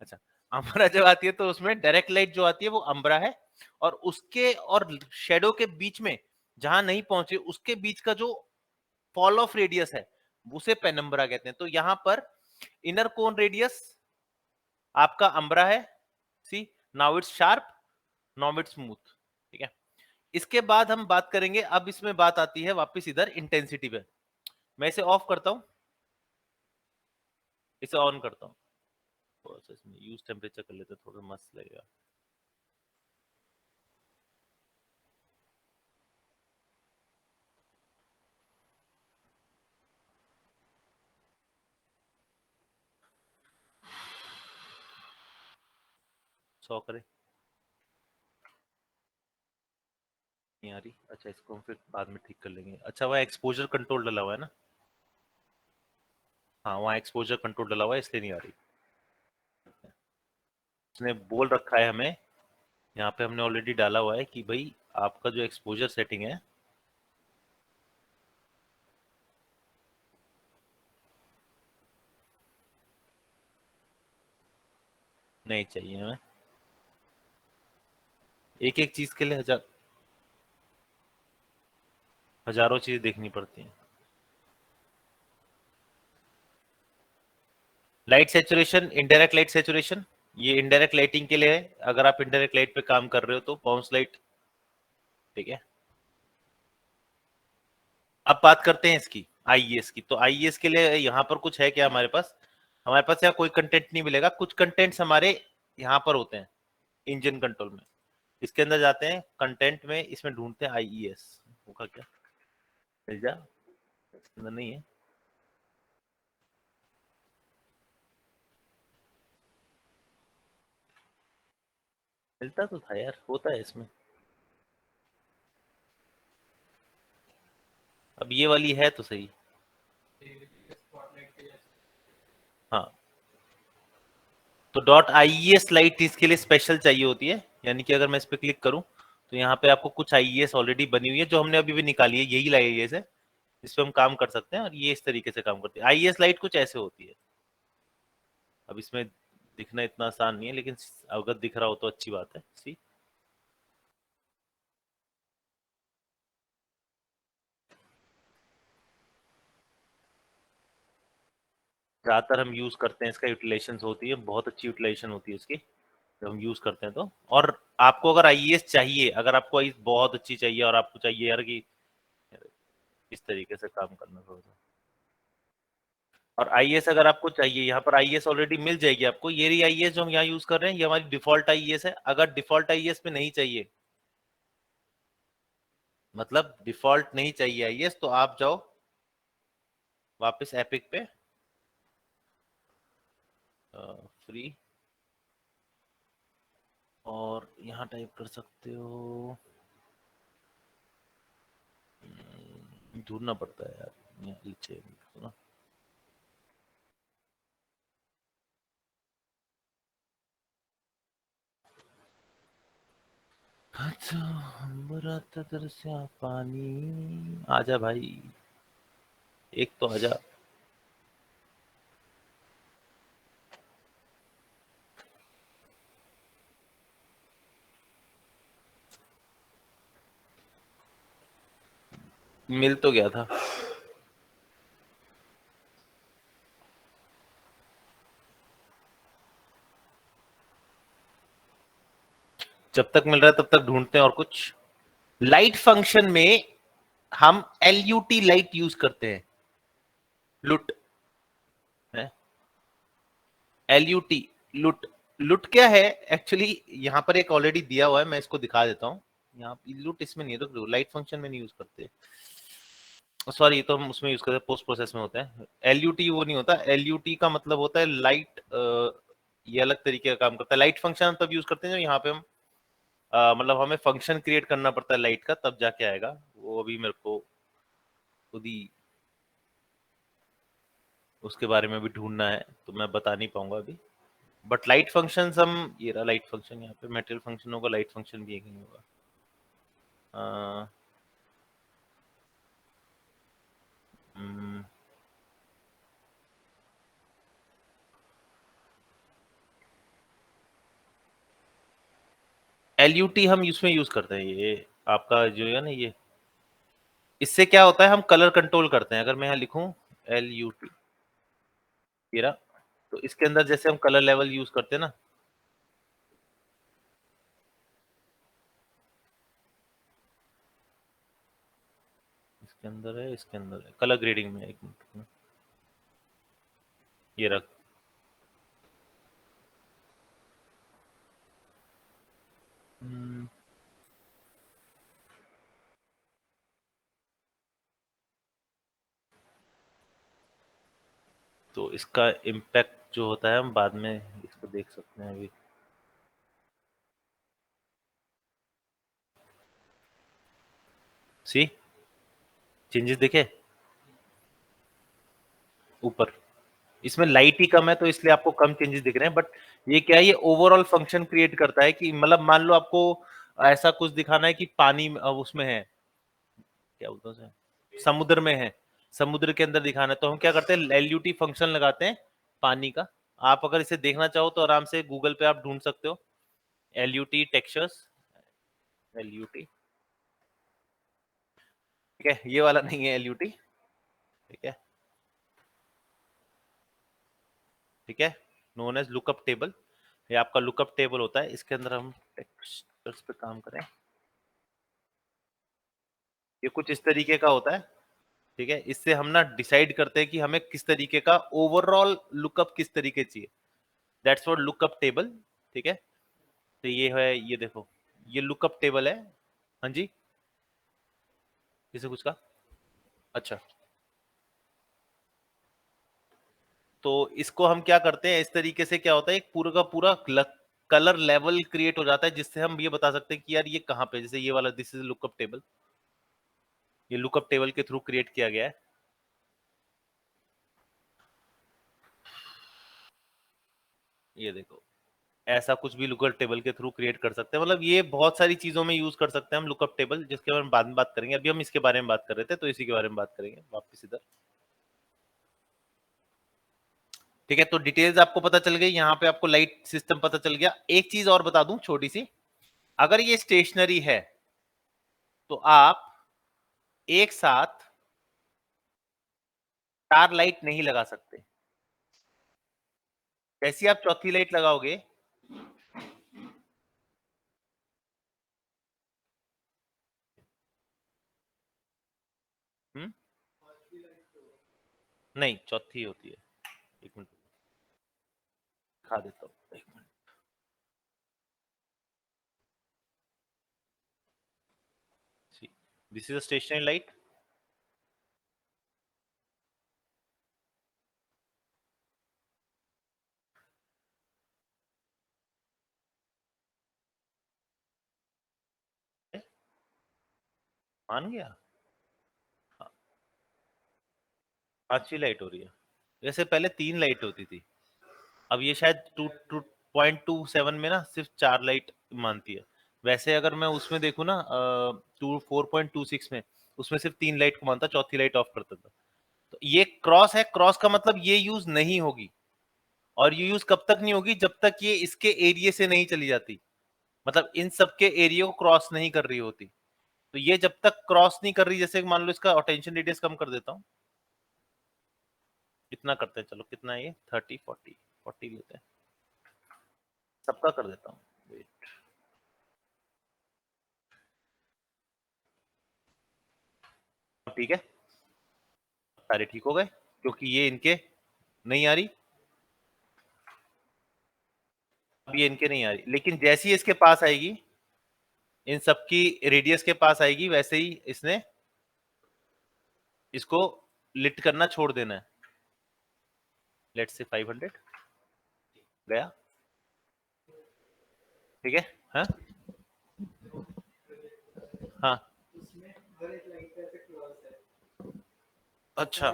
अच्छा, अम्ब्रा जब आती है तो उसमें डायरेक्ट लाइट जो आती है वो अम्ब्रा है, और उसके और शेडो के बीच में जहां नहीं पहुंचे उसके बीच का जो फॉल ऑफ रेडियस है उसे पेनम्ब्रा कहते हैं। तो यहां पर इनर कोन रेडियस आपका अम्ब्रा है। See, now it's sharp, now it's smooth. ठीक है, इसके बाद हम बात करेंगे, अब इसमें बात आती है वापस इधर इंटेंसिटी पे। मैं इसे ऑफ करता हूं, इसे ऑन करता हूं, थोड़ा सा इसमें यूज टेम्परेचर कर लेते हैं, थोड़ा मस्त लगेगा। सौ करें, नहीं आ रही, अच्छा इसको हम फिर बाद में ठीक कर लेंगे। अच्छा, वह एक्सपोजर कंट्रोल डला हुआ है ना, हाँ वहाँ एक्सपोजर कंट्रोल डला हुआ है इसलिए नहीं आ रही। उसने बोल रखा है हमें, यहाँ पे हमने ऑलरेडी डाला हुआ है कि भाई आपका जो एक्सपोजर सेटिंग है, नहीं चाहिए हमें, एक एक चीज के लिए हजारों चीजें देखनी पड़ती हैं। Light saturation, indirect light saturation, ये इनडायरेक्ट लाइटिंग के लिए है, अगर आप इनडायरेक्ट लाइट पे काम कर रहे हो तो बाउंस लाइट। ठीक है, अब बात करते हैं इसकी आईईएस की। तो आईईएस के लिए यहाँ पर कुछ है क्या हमारे पास, हमारे पास यहाँ कोई कंटेंट नहीं मिलेगा, कुछ कंटेंट्स हमारे यहाँ पर होते हैं इंजन कंट्रोल में। इसके अंदर जाते हैं कंटेंट में, इसमें ढूंढते हैं आईईएस, होगा क्या, मिल जा, इसके अंदर नहीं है, मिलता तो था यार, होता है इसमें। अब ये वाली है तो सही, हाँ। तो डॉट आईईएस लाइट इसके लिए स्पेशल चाहिए होती है, यानी कि अगर मैं इस पर क्लिक करूं तो यहाँ पे आपको कुछ आईईएस ऑलरेडी बनी हुई है, जो हमने अभी भी निकाली है, यही आईईएस है, इस पे हम काम कर सकते हैं, और ये इस तरीके से काम करती है। आईईएस लाइट कुछ ऐसे होती है। अब इसमें दिखना इतना आसान नहीं है, लेकिन अगर दिख रहा हो तो अच्छी बात है। सी, ज्यादातर हम यूज करते हैं इसका, यूटिलाइजेशन होती है, बहुत अच्छी यूटिलाइजेशन होती है इसकी जब हम यूज करते हैं तो। और आपको अगर आईईएस चाहिए, अगर आपको आईईएस बहुत अच्छी चाहिए और आपको चाहिए यार कि इस तरीके से काम करना थोड़ा सा, और आईएएस अगर आपको चाहिए, यहाँ पर आईएएस ऑलरेडी मिल जाएगी आपको। ये रही आईएएस जो हम यहाँ यूज कर रहे हैं, ये हमारी डिफॉल्ट आईएएस है। अगर डिफॉल्ट आईएएस में नहीं चाहिए, मतलब डिफॉल्ट नहीं चाहिए आईएएस, तो आप जाओ वापस एपिक पे, फ्री, और यहाँ टाइप कर सकते हो, ढूंढना पड़ता है यार, यहाँ नीचे ना। अच्छा, बराता तरसा पानी, आजा भाई, एक तो आजा। मिल तो गया था। जब तक मिल रहा है तब तक ढूंढते हैं और कुछ। लाइट फंक्शन में हम LUT लाइट यूज करते हैं, लुट है, LUT, लुट। लुट क्या है एक्चुअली, यहाँ पर एक ऑलरेडी दिया हुआ है, मैं इसको दिखा देता हूँ। यहाँ लुट इसमें नहीं है, तो लाइट फंक्शन में नहीं यूज करते, सॉरी, ये तो हम उसमें यूज करते हैं, पोस्ट प्रोसेस में होता है। LUT वो नहीं होता, LUT का मतलब होता है लाइट, ये अलग तरीके का काम करता है। लाइट फंक्शन हम तब यूज करते हैं जब यहाँ पे हम मतलब हमें फंक्शन क्रिएट करना पड़ता है लाइट का, तब जाके आएगा वो। अभी मेरे को खुद ही उसके बारे में भी ढूंढना है, तो मैं बता नहीं पाऊंगा अभी। बट लाइट फंक्शन हम, ये रहा लाइट फंक्शन, यहाँ पे मेटेरियल फंक्शन होगा, लाइट फंक्शन भी एक ही होगा। LUT हम इसमें यूज करते हैं, ये आपका जो है ना, ये इससे क्या होता है, हम कलर कंट्रोल करते हैं। अगर मैं यहाँ लिखूं LUT, ये रहा, तो इसके अंदर जैसे हम कलर लेवल यूज करते हैं ना, इसके अंदर है, इसके अंदर है कलर ग्रेडिंग में, एक मिनट, ये रख। तो इसका इम्पैक्ट जो होता है हम बाद में इसको देख सकते हैं। अभी सी चेंजेस देखे ऊपर, इसमें लाइट ही कम है तो इसलिए आपको कम चेंजेस दिख रहे हैं। बट ये क्या है, ये ओवरऑल फंक्शन क्रिएट करता है कि मतलब मान लो आपको ऐसा कुछ दिखाना है कि पानी उसमें है, क्या बोलते हैं उसे? समुद्र में है, समुद्र के अंदर दिखाना है, तो हम क्या करते हैं, LUT फंक्शन लगाते हैं पानी का। आप अगर इसे देखना चाहो तो आराम से गूगल पे आप ढूंढ सकते हो, LUT टेक्सचर्स, LUT, ठीक है, ये वाला नहीं है LUT, ठीक है, ठीक है, नोन एज लुकअप टेबल। ये आपका लुकअप टेबल होता है, इसके अंदर हम टेक्सचर्स पे काम करें। ये कुछ इस तरीके का होता है, ठीक है, इससे हम ना डिसाइड करते हैं कि हमें किस तरीके का ओवरऑल लुकअप किस तरीके चाहिए, दैट्स व्हाट लुकअप टेबल, ठीक है। तो ये है, ये देखो, ये लुकअप टेबल है। हाँ जी, किसे कुछ का, अच्छा, तो इसको हम क्या करते हैं, इस तरीके से क्या होता है, एक पूरा का पूरा कलर लेवल क्रिएट हो जाता है, जिससे हम ये बता सकते हैं कि यार ये कहाँ पे, जैसे ये वाला दिस इज लुकअप टेबल, ये लुकअप टेबल के थ्रू क्रिएट किया गया है। ये देखो, ऐसा कुछ भी लुकअप टेबल के थ्रू क्रिएट कर सकते हैं, मतलब ये बहुत सारी चीजों में यूज कर सकते हैं हम लुकअप टेबल, जिसके बारे में बाद में बात करेंगे। अभी हम इसके बारे में बात कर रहे थे, तो इसी के बारे में बात करेंगे वापस इधर, ठीक है। तो डिटेल्स आपको पता चल गई, यहाँ पे आपको लाइट सिस्टम पता चल गया। एक चीज और बता दूं छोटी सी, अगर ये स्टेशनरी है तो आप एक साथ 4 लाइट नहीं लगा सकते। जैसी आप चौथी लाइट लगाओगे, हम्म, नहीं चौथी होती है, एक मिनट दिखा देता हूँ, एक minute, this is a stationary light, मान गया, पांचवी लाइट हो रही है। जैसे पहले 3 लाइट होती थी, अब ये शायद 2.27 में ना सिर्फ 4 लाइट मानती है। वैसे अगर मैं उसमें देखूँ ना 4.26 में, उसमें सिर्फ 3 लाइट को मानता, चौथी लाइट ऑफ करता था। तो ये क्रॉस है, क्रॉस का मतलब ये यूज नहीं होगी, और ये यूज कब तक नहीं होगी, जब तक ये इसके एरिया से नहीं चली जाती, मतलब इन सबके एरिया को क्रॉस नहीं कर रही होती। तो ये जब तक क्रॉस नहीं कर रही, जैसे मान लो इसका अटेंशन रेडियस कम कर देता हूँ, कितना करते हैं, चलो कितना है ये, 30 40 40 लेते हैं, सबका कर देता हूँ, वेट, ठीक है, सारे ठीक हो गए, क्योंकि ये इनके नहीं आ रही, अब ये इनके नहीं आ रही, लेकिन जैसी ही इसके पास आएगी, इन सबकी रेडियस के पास आएगी, वैसे ही इसने इसको लिट करना छोड़ देना है। लेट्स से 500 गया, ठीक है, हाँ हाँ, अच्छा,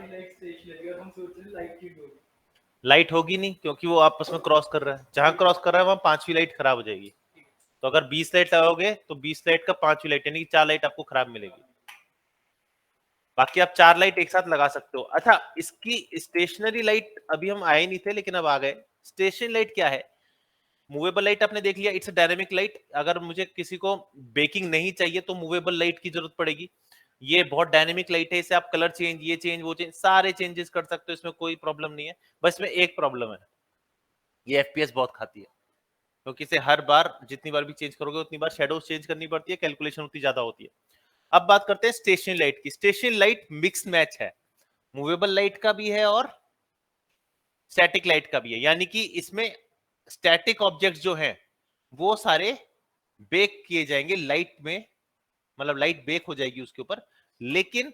लाइट होगी नहीं, क्योंकि वो आपस में क्रॉस कर रहा है, जहां क्रॉस कर रहा है वहां पांचवी लाइट खराब हो जाएगी। तो अगर 20 लाइट लगाओगे तो 20 लाइट का पांचवी लाइट, यानी कि 4 लाइट आपको खराब मिलेगी। बाकी आप 4 लाइट एक साथ लगा सकते हो। अच्छा, इसकी स्टेशनरी लाइट अभी हम आए नहीं थे, लेकिन अब आ गए। स्टेशनरी लाइट क्या है? मूवेबल लाइट आपने देख लिया, इट्स डायनेमिक लाइट। अगर मुझे किसी को बेकिंग नहीं चाहिए तो मूवेबल लाइट की जरूरत पड़ेगी। ये बहुत डायनेमिक लाइट है, इसे आप कलर चेंज, ये चेंज, वो चेंज, सारे चेंजेस कर सकते हो, इसमें कोई प्रॉब्लम नहीं है। बस इसमें एक प्रॉब्लम है, ये एफपीएस बहुत खाती है, क्योंकि इसे हर बार जितनी बार भी चेंज करोगे उतनी बार शेडोज चेंज करनी पड़ती है, कैलकुलेशन उतनी ज्यादा होती है। अब बात करते हैं स्टेशनरी लाइट की। स्टेशनरी लाइट मिक्स मैच है, मूवेबल लाइट का भी है और स्टैटिक लाइट का भी है, यानी कि इसमें स्टैटिक ऑब्जेक्ट्स जो हैं वो सारे बेक किए जाएंगे लाइट में, मतलब लाइट बेक हो जाएगी उसके ऊपर। लेकिन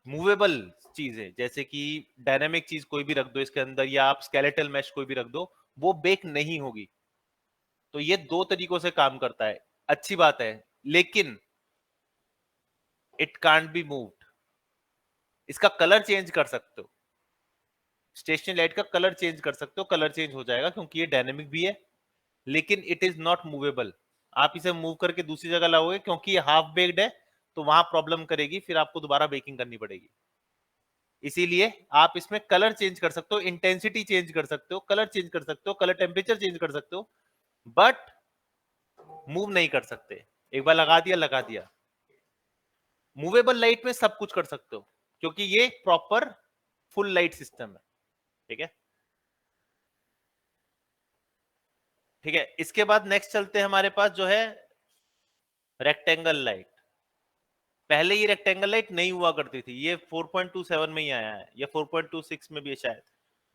मूवेबल चीज है, जैसे कि डायनामिक चीज कोई भी रख दो इसके अंदर, या आप स्केलेटल मैश कोई भी रख दो, वो बेक नहीं होगी। तो ये दो तरीकों से काम करता है, अच्छी बात है, लेकिन इट कांट बी मूव्ड। इसका कलर चेंज कर सकते हो, स्टेशनरी लाइट का कलर चेंज कर सकते हो, कलर चेंज हो जाएगा, क्योंकि ये डायनेमिक भी है, लेकिन इट इज नॉट मूवेबल। आप इसे मूव करके दूसरी जगह लाओगे, क्योंकि ये हाफ बेक्ड है, तो वहां प्रॉब्लम करेगी, फिर आपको दोबारा बेकिंग करनी पड़ेगी। इसीलिए आप इसमें कलर चेंज कर सकते हो, इंटेंसिटी चेंज कर सकते हो, कलर चेंज कर सकते हो, कलर टेम्परेचर चेंज कर सकते हो, बट मूव नहीं कर सकते। एक बार लगा दिया, लगा दिया। मूवेबल लाइट में सब कुछ कर सकते हो, क्योंकि ये प्रॉपर फुल लाइट सिस्टम है, ठीक है। ठीक है, इसके बाद नेक्स्ट चलते हैं, हमारे पास जो है रेक्टेंगल लाइट। पहले ये रेक्टेंगल लाइट नहीं हुआ करती थी, ये 4.27 में ही आया है, या 4.26 में भी है शायद।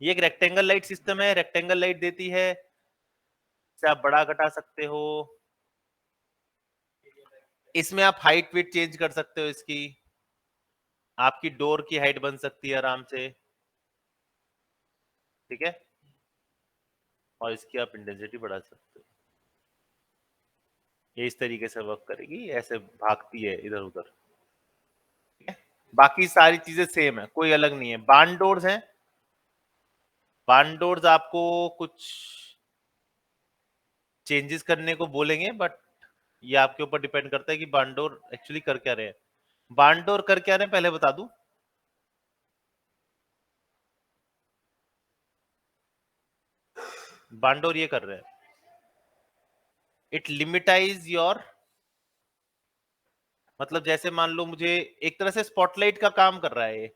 ये एक रेक्टेंगल लाइट सिस्टम है, रेक्टेंगल लाइट देती है, इसे आप बड़ा घटा सकते हो, इसमें आप हाइट विड्थ चेंज कर सकते हो इसकी, आपकी डोर की हाइट बन सकती है आराम से, ठीक है, और इसकी आप इंटेंसिटी बढ़ा सकते हो। ये इस तरीके से वर्क करेगी, ऐसे भागती है इधर उधर, ठीक है। बाकी सारी चीजें सेम है, कोई अलग नहीं है। बार्न डोर्स हैं, बार्न डोर्स आपको कुछ चेंजेस करने को बोलेंगे, बट ये आपके ऊपर डिपेंड करता है कि बार्न डोर एक्चुअली कर क्या रहे हैं। बार्न डोर कर क्या रहे हैं पहले बता दूं, बार्न डोर ये कर रहे हैं, इट लिमिटाइज योर, मतलब जैसे मान लो मुझे एक तरह से स्पॉटलाइट का काम कर रहा है ये।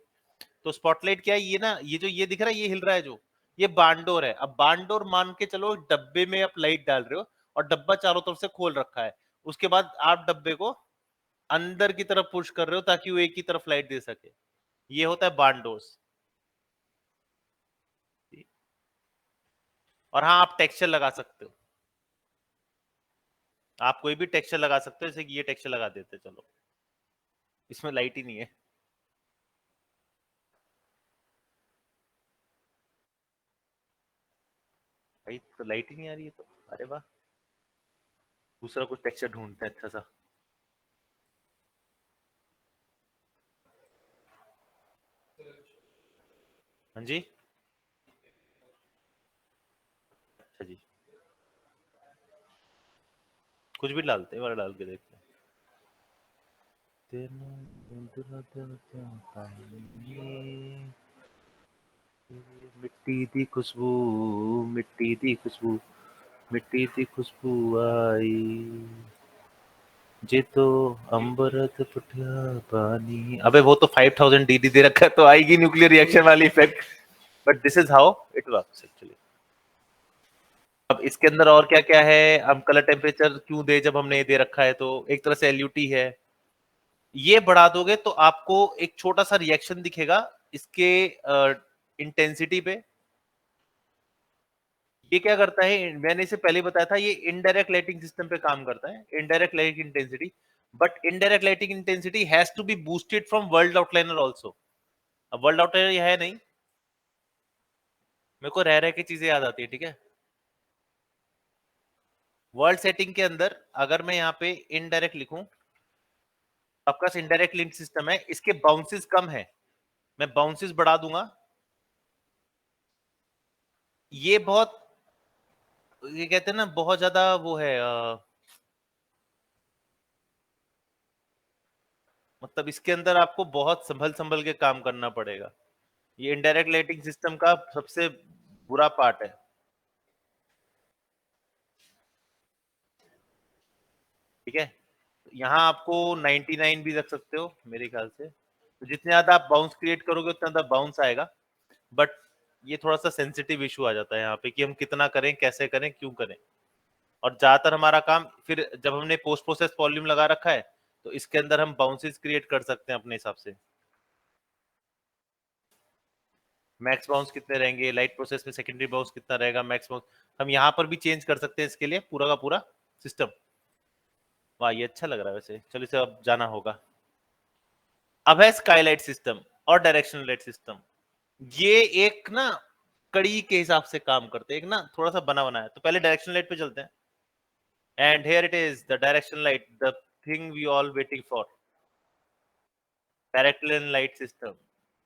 तो स्पॉटलाइट क्या है, ये ना, ये जो ये दिख रहा है, ये हिल रहा है जो, ये बांडोर है। अब बांडोर मान के चलो डब्बे में आप लाइट डाल रहे हो, और डब्बा चारों तरफ से खोल रखा है, उसके बाद आप डब्बे को अंदर की तरफ पुश कर रहे हो ताकि वो एक ही तरफ लाइट दे सके, ये होता है बांडोर्स। और हाँ, आप टेक्सचर लगा सकते हो, आप कोई भी टेक्सचर लगा सकते हो, जैसे कि ये टेक्सचर लगा देते, चलो इसमें लाइट ही नहीं है, भाई तो लाइट ही नहीं आ रही है, तो अरे वाह, दूसरा कुछ टेक्सचर ढूंढते हैं अच्छा सा। हाँ जी, अच्छा जी, कुछ भी डालते हैं, वाला डाल के देखते हैं। मिट्टी दी खुशबू, मिट्टी दी खुशबू, मिट्टी दी खुशबू आई, जे तो अमृत पुठिया पानी। अबे वो तो 5000 dd दे रखा है, तो आएगी न्यूक्लियर रिएक्शन वाली effect, but this is how it works actually. अब इसके अंदर और क्या क्या है, हम कलर टेम्परेचर क्यों दे जब हमने ये दे रखा है, तो एक तरह से एलयूटी है। ये बढ़ा दोगे तो आपको एक छोटा सा रिएक्शन दिखेगा इसके इंटेंसिटी पे। ये क्या करता है, मैंने इसे पहले बताया था, ये इनडायरेक्ट लाइटिंग सिस्टम पे काम करता है, indirect lighting intensity. But indirect lighting intensity has to be boosted from world outliner also. अब वर्ल्ड आउटलाइनर ये है नहीं, मेरे को रह रह के चीजें याद आती है, ठीक है। वर्ल्ड सेटिंग के अंदर अगर मैं यहाँ पे इनडायरेक्ट लिखूं, आपका इनडायरेक्ट लिंक सिस्टम है, इसके बाउंसेस कम है, मैं बाउंसेस बढ़ा दूंगा। ये बहुत, ये कहते हैं ना, बहुत ज्यादा वो है, मतलब इसके अंदर आपको बहुत संभल संभल के काम करना पड़ेगा। ये इनडायरेक्ट लाइटिंग सिस्टम का सबसे बुरा पार्ट है, ठीक है। यहाँ आपको 99 भी रख सकते हो मेरे ख्याल से, तो जितने ज्यादा आप बाउंस क्रिएट करोगे उतना ज्यादा बाउंस आएगा। बट ये थोड़ा सा सेंसिटिव इशू आ जाता है यहाँ पे कि हम कितना करें, कैसे करें, क्यों करें। और ज्यादातर हमारा काम फिर जब हमने पोस्ट प्रोसेस वॉल्यूम लगा रखा है, तो इसके अंदर हम बाउंसेस क्रिएट कर सकते हैं अपने हिसाब से। मैक्स बाउंस कितने रहेंगे, लाइट प्रोसेस में सेकेंडरी बाउंस कितना रहेगा, मैक्स बाउंस हम यहाँ पर भी चेंज कर सकते हैं इसके लिए पूरा का पूरा सिस्टम। वाह, ये अच्छा लग रहा है वैसे, चलो इसे अब जाना होगा। अब है स्काईलाइट सिस्टम और डायरेक्शनल लाइट सिस्टम। ये एक ना कड़ी के हिसाब से काम करते हैं, एक ना थोड़ा सा बना बनाया। तो पहले डायरेक्शनल लाइट पे चलते हैं, and here it is the directional light, the thing we all waiting for, directional light system.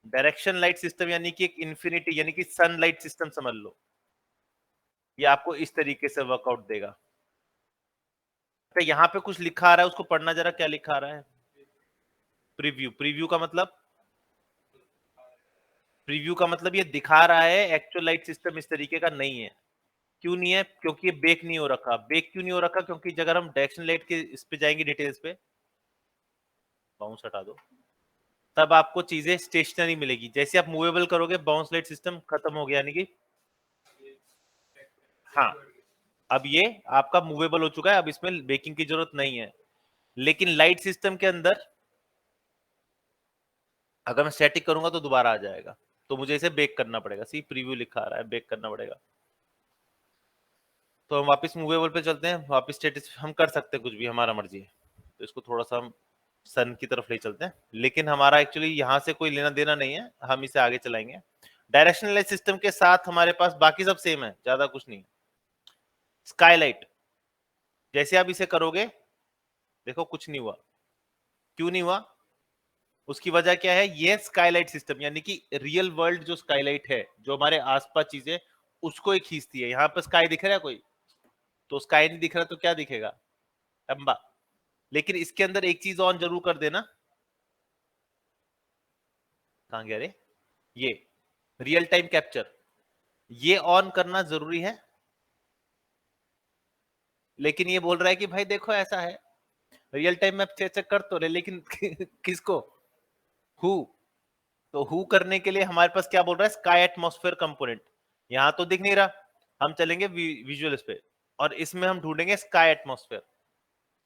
Direction light system यानी कि एक इन्फिनिटी, यानी कि सनलाइट सिस्टम समझ लो। ये आपको इस तरीके से वर्कआउट देगा। तो यहाँ पे कुछ लिखा आ रहा है, उसको पढ़ना जरा, क्या लिखा आ रहा है। प्रीव्यू, प्रीव्यू का मतलब, प्रीव्यू का मतलब ये दिखा रहा है एक्चुअल लाइट सिस्टम इस तरीके का नहीं है। क्यों नहीं है, क्योंकि ये बेक नहीं हो रखा। बेक क्यों नहीं हो रखा, क्योंकि अगर हम डायरेक्शन लाइट के इस पे जाएंगे डिटेल्स पे, बाउंस हटा दो, तब आपको चीजें स्टेशनरी मिलेगी। जैसे आप मूवेबल करोगे, बाउंस लाइट सिस्टम खत्म हो गया, यानी कि हाँ, अब ये आपका मूवेबल हो चुका है, अब इसमें बेकिंग की जरूरत नहीं है। लेकिन लाइट सिस्टम के अंदर अगर मैं स्टैटिक करूंगा तो दोबारा आ जाएगा, तो मुझे इसे बेक करना पड़ेगा। सी प्रीव्यू लिखा आ रहा है, बेक करना पड़ेगा। तो हम वापस मूवेबल पे चलते हैं, वापस स्टेटस हम कर सकते हैं कुछ भी, हमारा मर्जी है। तो इसको थोड़ा सा हम सन की तरफ ले चलते हैं, लेकिन हमारा एक्चुअली यहाँ से कोई लेना देना नहीं है, हम इसे आगे चलाएंगे। डायरेक्शनल सिस्टम के साथ हमारे पास बाकी सब सेम है, ज्यादा कुछ नहीं है। स्काईलाइट, जैसे आप इसे करोगे, देखो कुछ नहीं हुआ। क्यों नहीं हुआ, उसकी वजह क्या है, ये स्काईलाइट सिस्टम यानी कि रियल वर्ल्ड जो स्काईलाइट है, जो हमारे आसपास चीजें, उसको ही खींचती है। यहाँ पर स्काई दिख रहा है कोई, तो स्काई नहीं दिख रहा तो क्या दिखेगा, लंबा। लेकिन इसके अंदर एक चीज ऑन जरूर कर देना, कहां गया रे, ये रियल टाइम कैप्चर, ये ऑन करना जरूरी है। लेकिन ये बोल रहा है कि भाई देखो ऐसा है, रियल टाइम में चेक कर तो रहे, लेकिन किसको, हु। तो हु करने के लिए हमारे पास क्या बोल रहा है, स्काई एटमॉस्फेयर कंपोनेंट। यहां तो दिख नहीं रहा, हम चलेंगे विजुअल्स पे, और इसमें हम ढूंढेंगे स्काई एटमॉस्फेयर।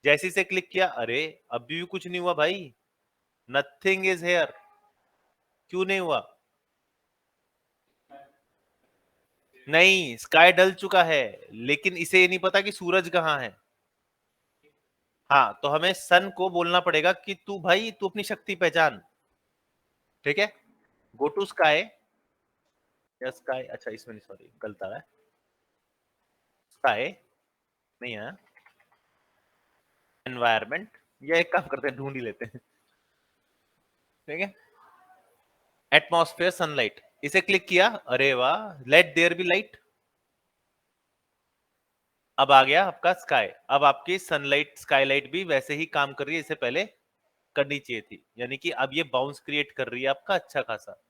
जैसे से क्लिक किया, अरे अभी भी कुछ नहीं हुआ भाई, नथिंग इज हेयर। क्यों नहीं हुआ, नहीं स्काई ढल चुका है, लेकिन इसे ये नहीं पता कि सूरज कहाँ है। हाँ, तो हमें सन को बोलना पड़ेगा कि तू भाई, तू अपनी शक्ति पहचान, ठीक है। गो टू स्काई, या स्काई, अच्छा इसमें नहीं, सॉरी गलत आ रहा है, स्काई नहीं है, एनवायरमेंट, या एक काम करते हैं ढूंढ ही लेते हैं, ठीक है। एटमॉस्फेयर सनलाइट, इसे क्लिक किया, अरे वाह, लेट देयर बी लाइट। अब आ गया आपका स्काई। अब आपकी सनलाइट स्काईलाइट भी वैसे ही काम कर रही है, इससे पहले करनी चाहिए थी, यानी कि अब ये बाउंस क्रिएट कर रही है आपका अच्छा खासा।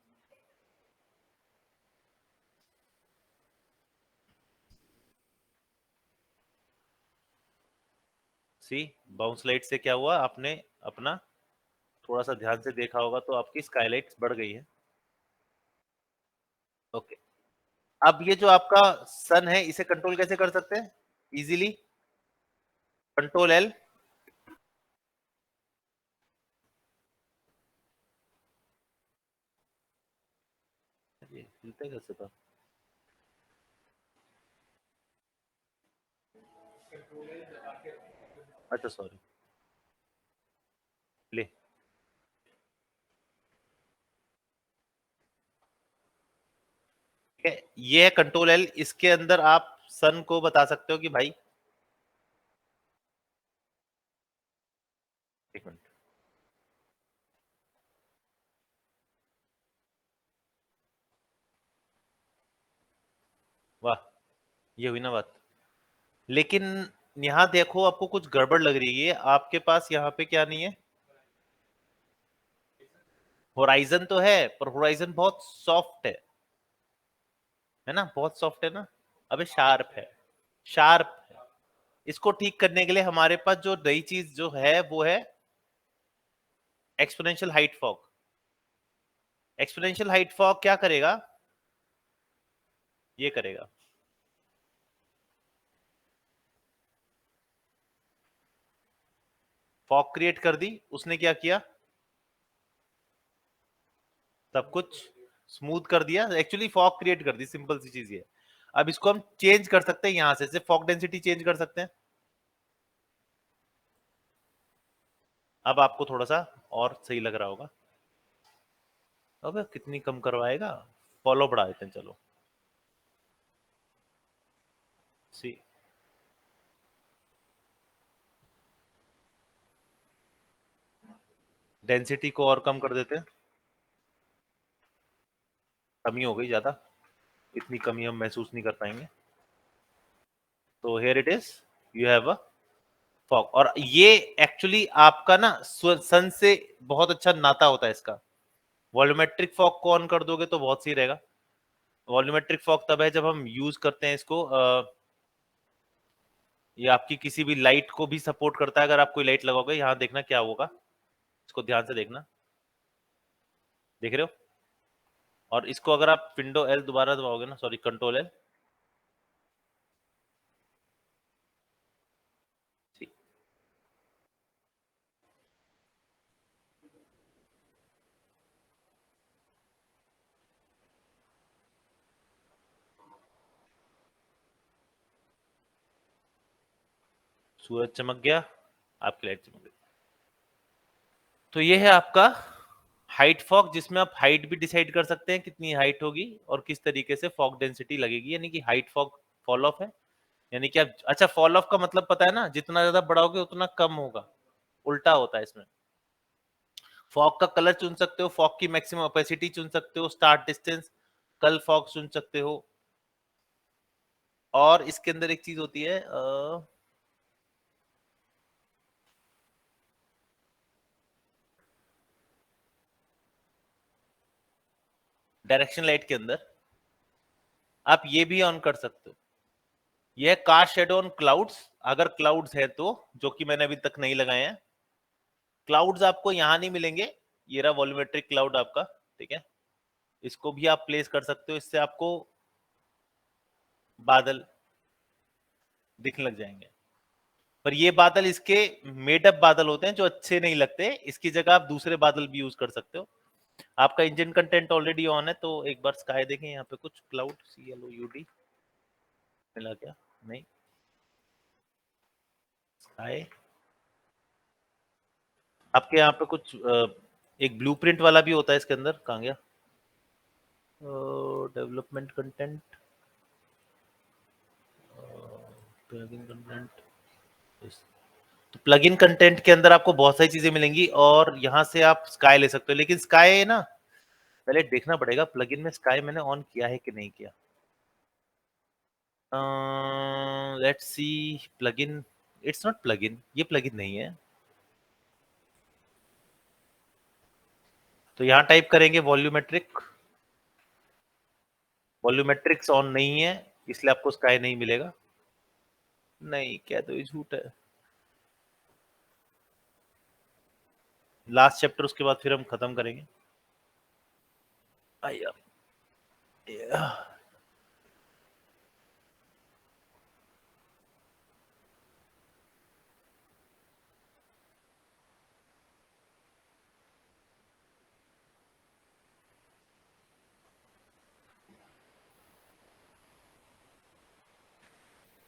सी, बाउंस लाइट से क्या हुआ, आपने अपना थोड़ा सा ध्यान से देखा होगा तो आपकी स्काईलाइट बढ़ गई है। ओके, अब ये जो आपका सन है, इसे कंट्रोल कैसे कर सकते हैं इजीली? Control L. ये हिलते कैसे था? अच्छा सॉरी, ले, ठीक है, ये है कंट्रोल एल। इसके अंदर आप सन को बता सकते हो कि भाई, एक मिनट, वाह, ये हुई ना बात। लेकिन यहाँ देखो, आपको कुछ गड़बड़ लग रही है, आपके पास यहाँ पे क्या नहीं है, होराइजन तो है पर होराइजन बहुत सॉफ्ट है ना, बहुत सॉफ्ट है ना। अबे शार्प है, शार्प है। इसको ठीक करने के लिए हमारे पास जो नई चीज जो है वो है exponential height fog. Exponential height fog क्या करेगा, ये करेगा, फॉग क्रिएट कर दी उसने, क्या किया, सब कुछ स्मूथ कर दिया, एक्चुअली फॉग क्रिएट कर दी, सिंपल सी चीज ये। अब इसको हम चेंज कर सकते हैं यहां से फॉग डेंसिटी चेंज कर सकते हैं। अब आपको थोड़ा सा और सही लग रहा होगा। अब कितनी कम करवाएगा, फॉलो बढ़ा देते हैं, चलो सी, डेंसिटी को और कम कर देते हैं, कमी हो गई ज्यादा, इतनी कमी हम महसूस नहीं कर पाएंगे। तो here it is, you have a fog. और ये एक्चुअली आपका ना सन से बहुत अच्छा नाता होता है इसका। वॉल्यूमेट्रिक फॉग को ऑन कर दोगे तो बहुत सही रहेगा। वॉल्यूमेट्रिक फॉग तब है जब हम यूज करते हैं इसको, ये आपकी किसी भी लाइट को भी सपोर्ट करता है। अगर आप कोई लाइट लगाओगे, यहाँ देखना क्या होगा, इसको ध्यान से देखना, देख रहे हो? और इसको अगर आप विंडो एल दोबारा दबाओगे ना, सॉरी कंट्रोल एल, सूरज चमक गया, आपकी लाइट चमक गई। तो ये है आपका हाइट फॉग, जिसमें आप हाइट भी डिसाइड कर सकते हैं कितनी हाइट होगी और किस तरीके से फॉग डेंसिटी लगेगी, यानी कि हाइट फॉग फॉल ऑफ है। यानी कि आप, अच्छा फॉल ऑफ का मतलब पता है ना, जितना ज्यादा बढ़ाओगे उतना कम होगा, उल्टा होता है इसमें। फॉग का कलर चुन सकते हो, फॉग की मैक्सिमम ओपेसिटी चुन सकते हो, स्टार्ट डिस्टेंस, कल फॉग चुन सकते हो। और इसके अंदर एक चीज होती है, डायरेक्शन लाइट के अंदर आप ये भी ऑन कर सकते हो, ये कास्ट शेडो ऑन क्लाउड्स। अगर क्लाउड्स है तो, जो कि मैंने अभी तक नहीं लगाए हैं, क्लाउड्स आपको यहां नहीं मिलेंगे। ये रहा वॉल्यूमेट्रिक क्लाउड आपका, ठीक है, इसको भी आप प्लेस कर सकते हो, इससे आपको बादल दिखने लग जाएंगे। पर ये बादल इसके मेडअप बादल होते हैं जो अच्छे नहीं लगते, इसकी जगह आप दूसरे बादल भी यूज कर सकते हो। आपका इंजन कंटेंट ऑलरेडी ऑन है, तो एक बार स्काई देखें, यहाँ पे कुछ क्लाउड CLOUD मिला क्या, नहीं, स्काई आपके यहाँ पे कुछ एक ब्लूप्रिंट वाला भी होता है इसके अंदर, कहाँ गया, डेवलपमेंट कंटेंट, प्लगइन कंटेंट, तो प्लगइन कंटेंट के अंदर आपको बहुत सारी चीजें मिलेंगी और यहाँ से आप स्काई ले सकते हो। लेकिन स्काई ना पहले देखना पड़ेगा प्लगइन में स्काई मैंने ऑन किया है कि नहीं किया। Let's see plugin, it's not plugin, ये प्लगइन नहीं है। तो यहाँ टाइप करेंगे वॉल्यूमेट्रिक, वॉल्यूमेट्रिक्स ऑन नहीं है इसलिए आपको स्काई नहीं मिलेगा। नहीं, क्या तो ये झूठ है। लास्ट चैप्टर उसके बाद फिर हम खत्म करेंगे। आया, या।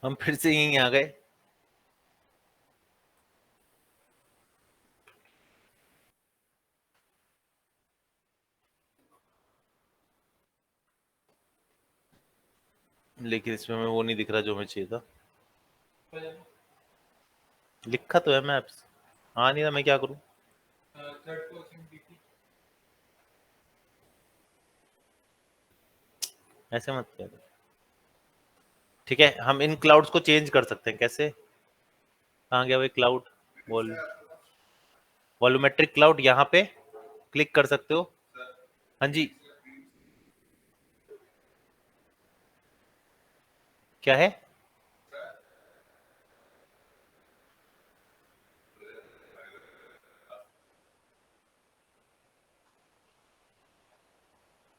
हम फिर से यहीं आ गए। लेकिन इसमें मैं वो नहीं दिख रहा जो हमें चाहिए था। लिखा तो है मैप्स, हाँ नहीं ना, मैं क्या करूं। ऐसे मत किया करो। ठीक है, हम इन क्लाउड्स को चेंज कर सकते हैं कैसे। कहाँ गया भाई क्लाउड, वॉल वॉल्यूमेट्रिक क्लाउड, यहाँ पे क्लिक कर सकते हो। हाँ जी, क्या है।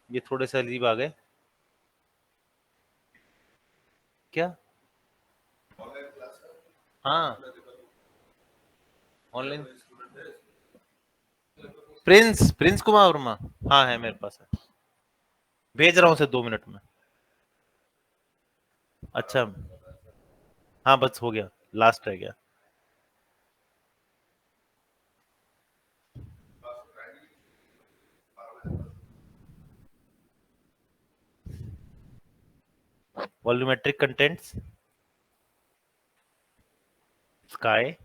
ये थोड़े से अजीब आ गए। क्या, हाँ online, Prince Prince Kumar Verma, हाँ है मेरे पास है। भेज रहा हूँ उसे 2 मिनट में। अच्छा, हाँ बस हो गया, लास्ट रह गया। वॉल्यूमेट्रिक कंटेंट्स, स्काई,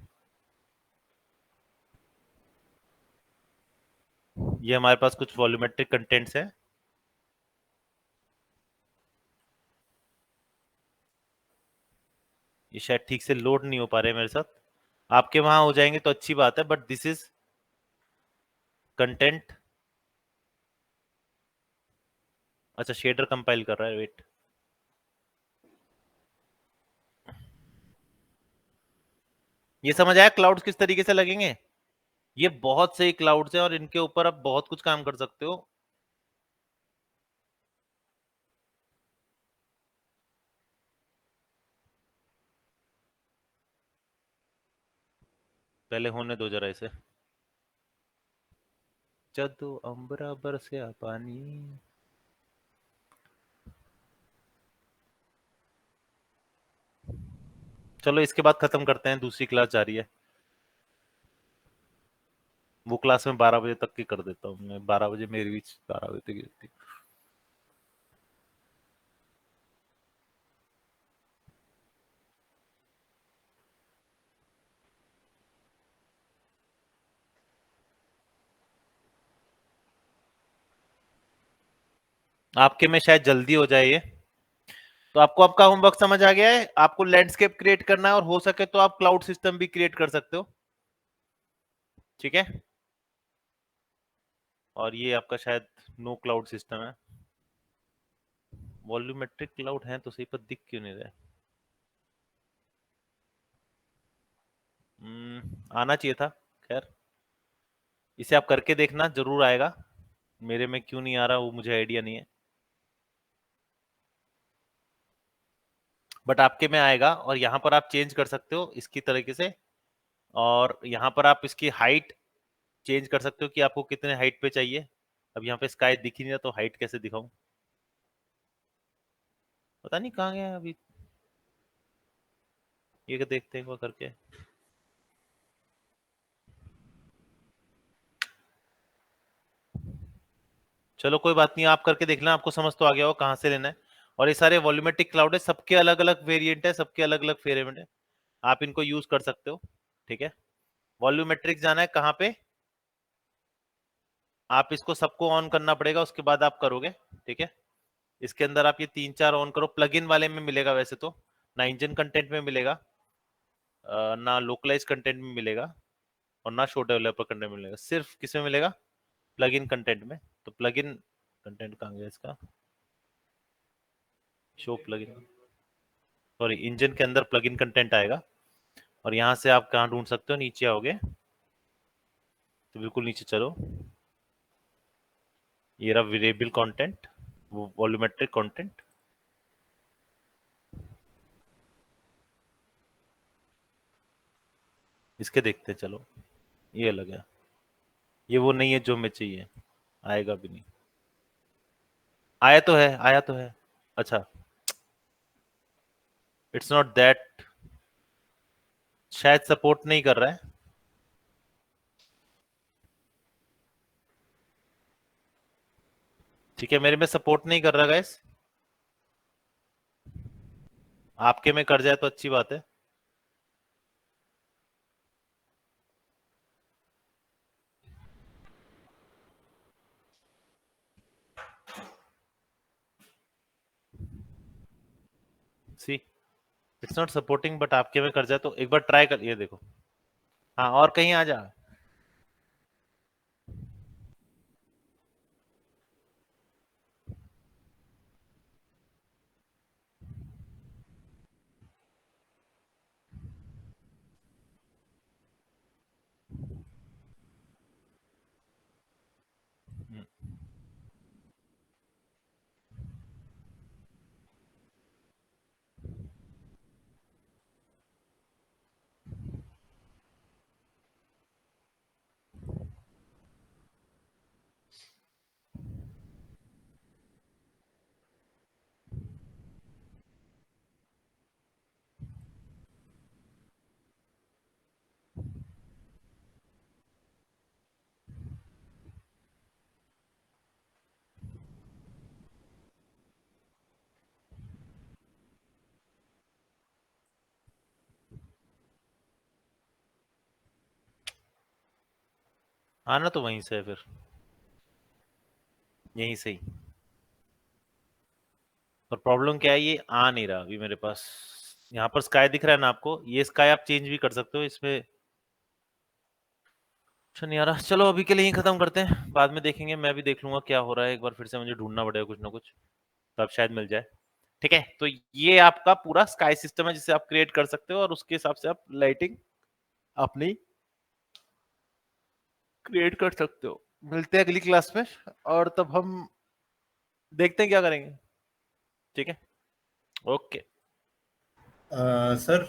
ये हमारे पास कुछ वॉल्यूमेट्रिक कंटेंट्स हैं। ये शायद ठीक से लोड नहीं हो पा रहे मेरे साथ। आपके वहां हो जाएंगे तो अच्छी बात है, बट दिस इज कंटेंट। अच्छा, शेडर कंपाइल कर रहा है, वेट। ये समझ आया क्लाउड्स किस तरीके से लगेंगे। ये बहुत सही क्लाउड्स हैं और इनके ऊपर आप बहुत कुछ काम कर सकते हो। पहले होने दो जरा इसे। जदो अंबरा बरसे पानी। चलो इसके बाद खत्म करते हैं, दूसरी क्लास जारी है। वो क्लास में 12 बजे तक की कर देता हूँ मैं, 12 बजे मेरी भी 12 बजे तक की होती है। आपके में शायद जल्दी हो जाए ये। तो आपको आपका होमवर्क समझ आ गया है। आपको लैंडस्केप क्रिएट करना है और हो सके तो आप क्लाउड सिस्टम भी क्रिएट कर सकते हो। ठीक है, और ये आपका शायद नो क्लाउड सिस्टम है। वॉल्यूमेट्रिक क्लाउड है तो सही, पर दिख क्यों नहीं रहा। आना चाहिए था। खैर, इसे आप करके देखना, जरूर आएगा। मेरे में क्यों नहीं आ रहा वो मुझे आइडिया नहीं है, बट आपके में आएगा। और यहाँ पर आप चेंज कर सकते हो इसकी तरीके से। और यहाँ पर आप इसकी हाइट चेंज कर सकते हो कि आपको कितने हाइट पे चाहिए। अब यहाँ पे स्काई दिख ही नहीं रहा तो हाइट कैसे दिखाऊं। पता नहीं कहाँ गया अभी। ये देखते हैं एक बार करके। चलो कोई बात नहीं, आप करके देख लेना, आपको समझ तो आ गया हो कहाँ से लेना है। और ये सारे वॉल्यूमेट्रिक क्लाउड है, सबके अलग अलग वेरिएंट है, सबके अलग अलग वेरिएंट है। आप इनको यूज कर सकते हो। ठीक है, वॉल्यूमेट्रिक जाना है कहाँ पे। आप इसको सबको ऑन करना पड़ेगा, उसके बाद आप करोगे, ठीक है। इसके अंदर आप ये 3-4 ऑन करो। प्लगइन वाले में मिलेगा वैसे तो, ना इंजन कंटेंट में मिलेगा, ना लोकलाइज कंटेंट में मिलेगा, और ना शो डेवलपर कंटेंट में मिलेगा। सिर्फ किस में मिलेगा? प्लगइन कंटेंट में। तो प्लगइन कंटेंट कहाँ गया इसका? शो प्लगइन, सॉरी, इंजन के अंदर प्लगइन कंटेंट आएगा, और यहाँ से आप कहाँ ढूंढ सकते हो? नीचे आओगे तो बिल्कुल नीचे चलो, ये रहा वेरिएबल कंटेंट, वॉल्यूमेट्रिक कंटेंट। इसके देखते हैं, चलो। ये अलग है, ये वो नहीं है जो हमें चाहिए, आएगा भी नहीं। आया तो है, आया तो है। अच्छा, इट्स नॉट दैट, शायद सपोर्ट नहीं कर रहा है। ठीक है, मेरे में सपोर्ट नहीं कर रहा गाइस। आपके में कर जाए तो अच्छी बात है। सी, इट्स नॉट सपोर्टिंग, बट आपके में कर जाए तो एक बार ट्राई कर, ये देखो। हाँ, और कहीं आ जा। आना तो वहीं से है फिर, यहीं से ही। और प्रॉब्लम क्या है, ये आ नहीं रहा अभी मेरे पास। यहाँ पर स्काई दिख रहा है ना आपको? ये स्काई आप चेंज भी कर सकते हो इसमें। अच्छा नहीं आ रहा, चलो अभी के लिए ही खत्म करते हैं, बाद में देखेंगे। मैं भी देख लूंगा क्या हो रहा है, एक बार फिर से मुझे ढूंढना पड़ेगा कुछ ना कुछ, तब शायद मिल जाए। ठीक है, तो ये आपका पूरा स्काई सिस्टम है जिसे आप क्रिएट कर सकते हो, और उसके हिसाब से आप लाइटिंग अपनी क्रिएट कर सकते हो। मिलते हैं अगली क्लास में, और तब हम देखते हैं क्या करेंगे। ठीक है, ओके। सर